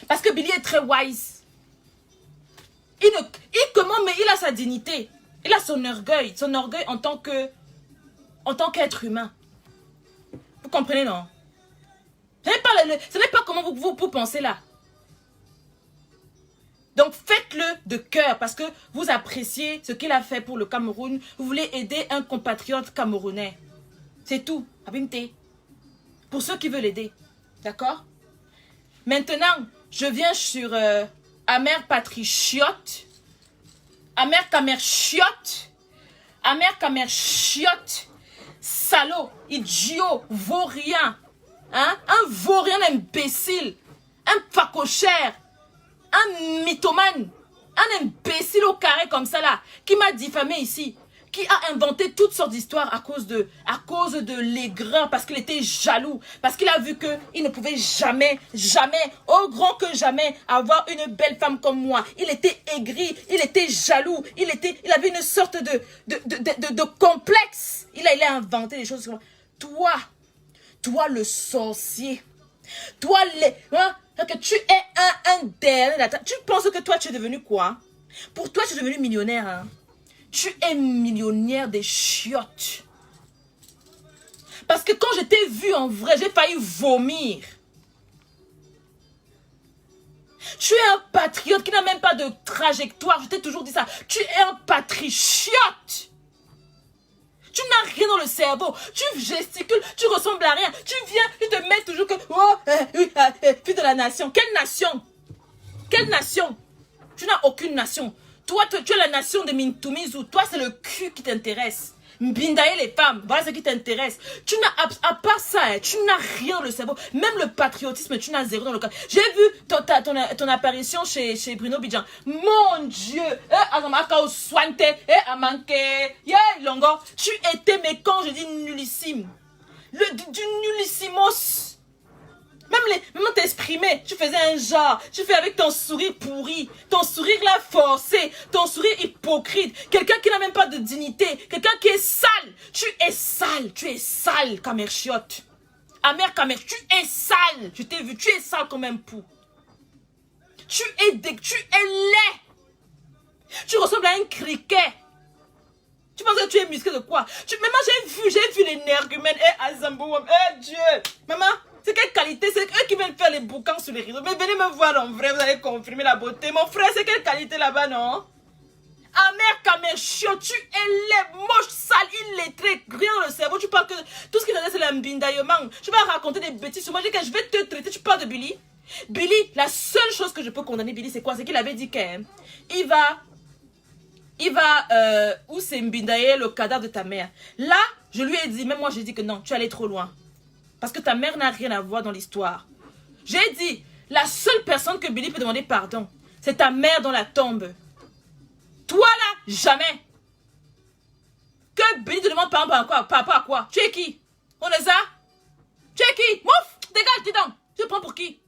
A: Parce que Billy est très wise. Mais il a sa dignité. Il a son orgueil en tant qu'être humain. Vous comprenez, non? Ce n'est pas comment vous pensez là. Donc faites-le de cœur parce que vous appréciez ce qu'il a fait pour le Cameroun. Vous voulez aider un compatriote camerounais. C'est tout. Abimte. Pour ceux qui veulent l'aider. D'accord? Maintenant, je viens sur Amer Patrie Chiotte. Amer Kamer Chiotte. Amer Kamer Chiotte. Salaud, idiot, vaurien. Hein? Un vaurien imbécile. Un facochère. Un mythomane, un imbécile au carré comme ça là, qui m'a diffamé ici, qui a inventé toutes sortes d'histoires à cause de l'aigreur, parce qu'il était jaloux, parce qu'il a vu qu'il ne pouvait jamais, au grand que jamais, avoir une belle femme comme moi. Il était aigri, il était jaloux, il avait une sorte de complexe. Il a inventé des choses comme toi le sorcier, toi que tu es un dernier. Tu penses que toi, tu es devenu quoi? Pour toi, tu es devenu millionnaire. Hein? Tu es millionnaire des chiottes. Parce que quand je t'ai vu en vrai, j'ai failli vomir. Tu es un patriote qui n'a même pas de trajectoire. Je t'ai toujours dit ça. Tu es un patriote. Tu n'as rien dans le cerveau. Tu gesticules, tu ressembles à rien. Tu viens, tu te mets toujours que... fille de la nation. Quelle nation? Quelle nation? Tu n'as aucune nation. Toi, tu es la nation de Mintumizu. Toi, c'est le cul qui t'intéresse. Mbindaye les femmes, voilà ce qui t'intéresse. Tu n'as, à part ça, tu n'as rien dans le cerveau. Même le patriotisme, tu n'as zéro dans le corps. J'ai vu ton apparition chez Bruno Bidjan. Mon Dieu, tu étais, mais quand je dis nullissime, du nullissimos. Même t'exprimer, tu faisais un genre, tu fais avec ton sourire pourri, ton sourire là forcé, ton sourire hypocrite, quelqu'un qui n'a même pas de dignité, quelqu'un qui est sale, tu es sale, Kamer Chiotte. Amer Kamer, tu es sale, je t'ai vu, tu es sale comme un pou. Tu es laid, tu ressembles à un criquet. Tu penses que tu es musclé de quoi? Maman, j'ai vu l'énergumène, Azambouam, Dieu, maman. C'est quelle qualité? C'est eux qui viennent faire les bouquins sur les réseaux. Mais venez me voir en vrai, vous allez confirmer la beauté. Mon frère, c'est quelle qualité là-bas, non? Amer Kamer Chiotte, tu es laid, moche, sale, illettré, rien dans le cerveau. Tu parles que tout ce qui reste, c'est l'ambindaillement. Tu vas raconter des bêtises sur moi. Je dis que je vais te traiter. Tu parles de Billy? Billy, la seule chose que je peux condamner Billy, c'est quoi? C'est qu'il avait dit qu'il va où c'est Mbindaye, le cadavre de ta mère. Là, je lui ai dit, même moi, j'ai dit que non, tu allais trop loin. Parce que ta mère n'a rien à voir dans l'histoire. J'ai dit, la seule personne que Billy peut demander pardon, c'est ta mère dans la tombe. Toi là, jamais. Que Billy te demande pardon par rapport à quoi? Tu es qui? On est ça? Tu es qui? Mouf, dégage, dis donc. Tu te prends pour qui?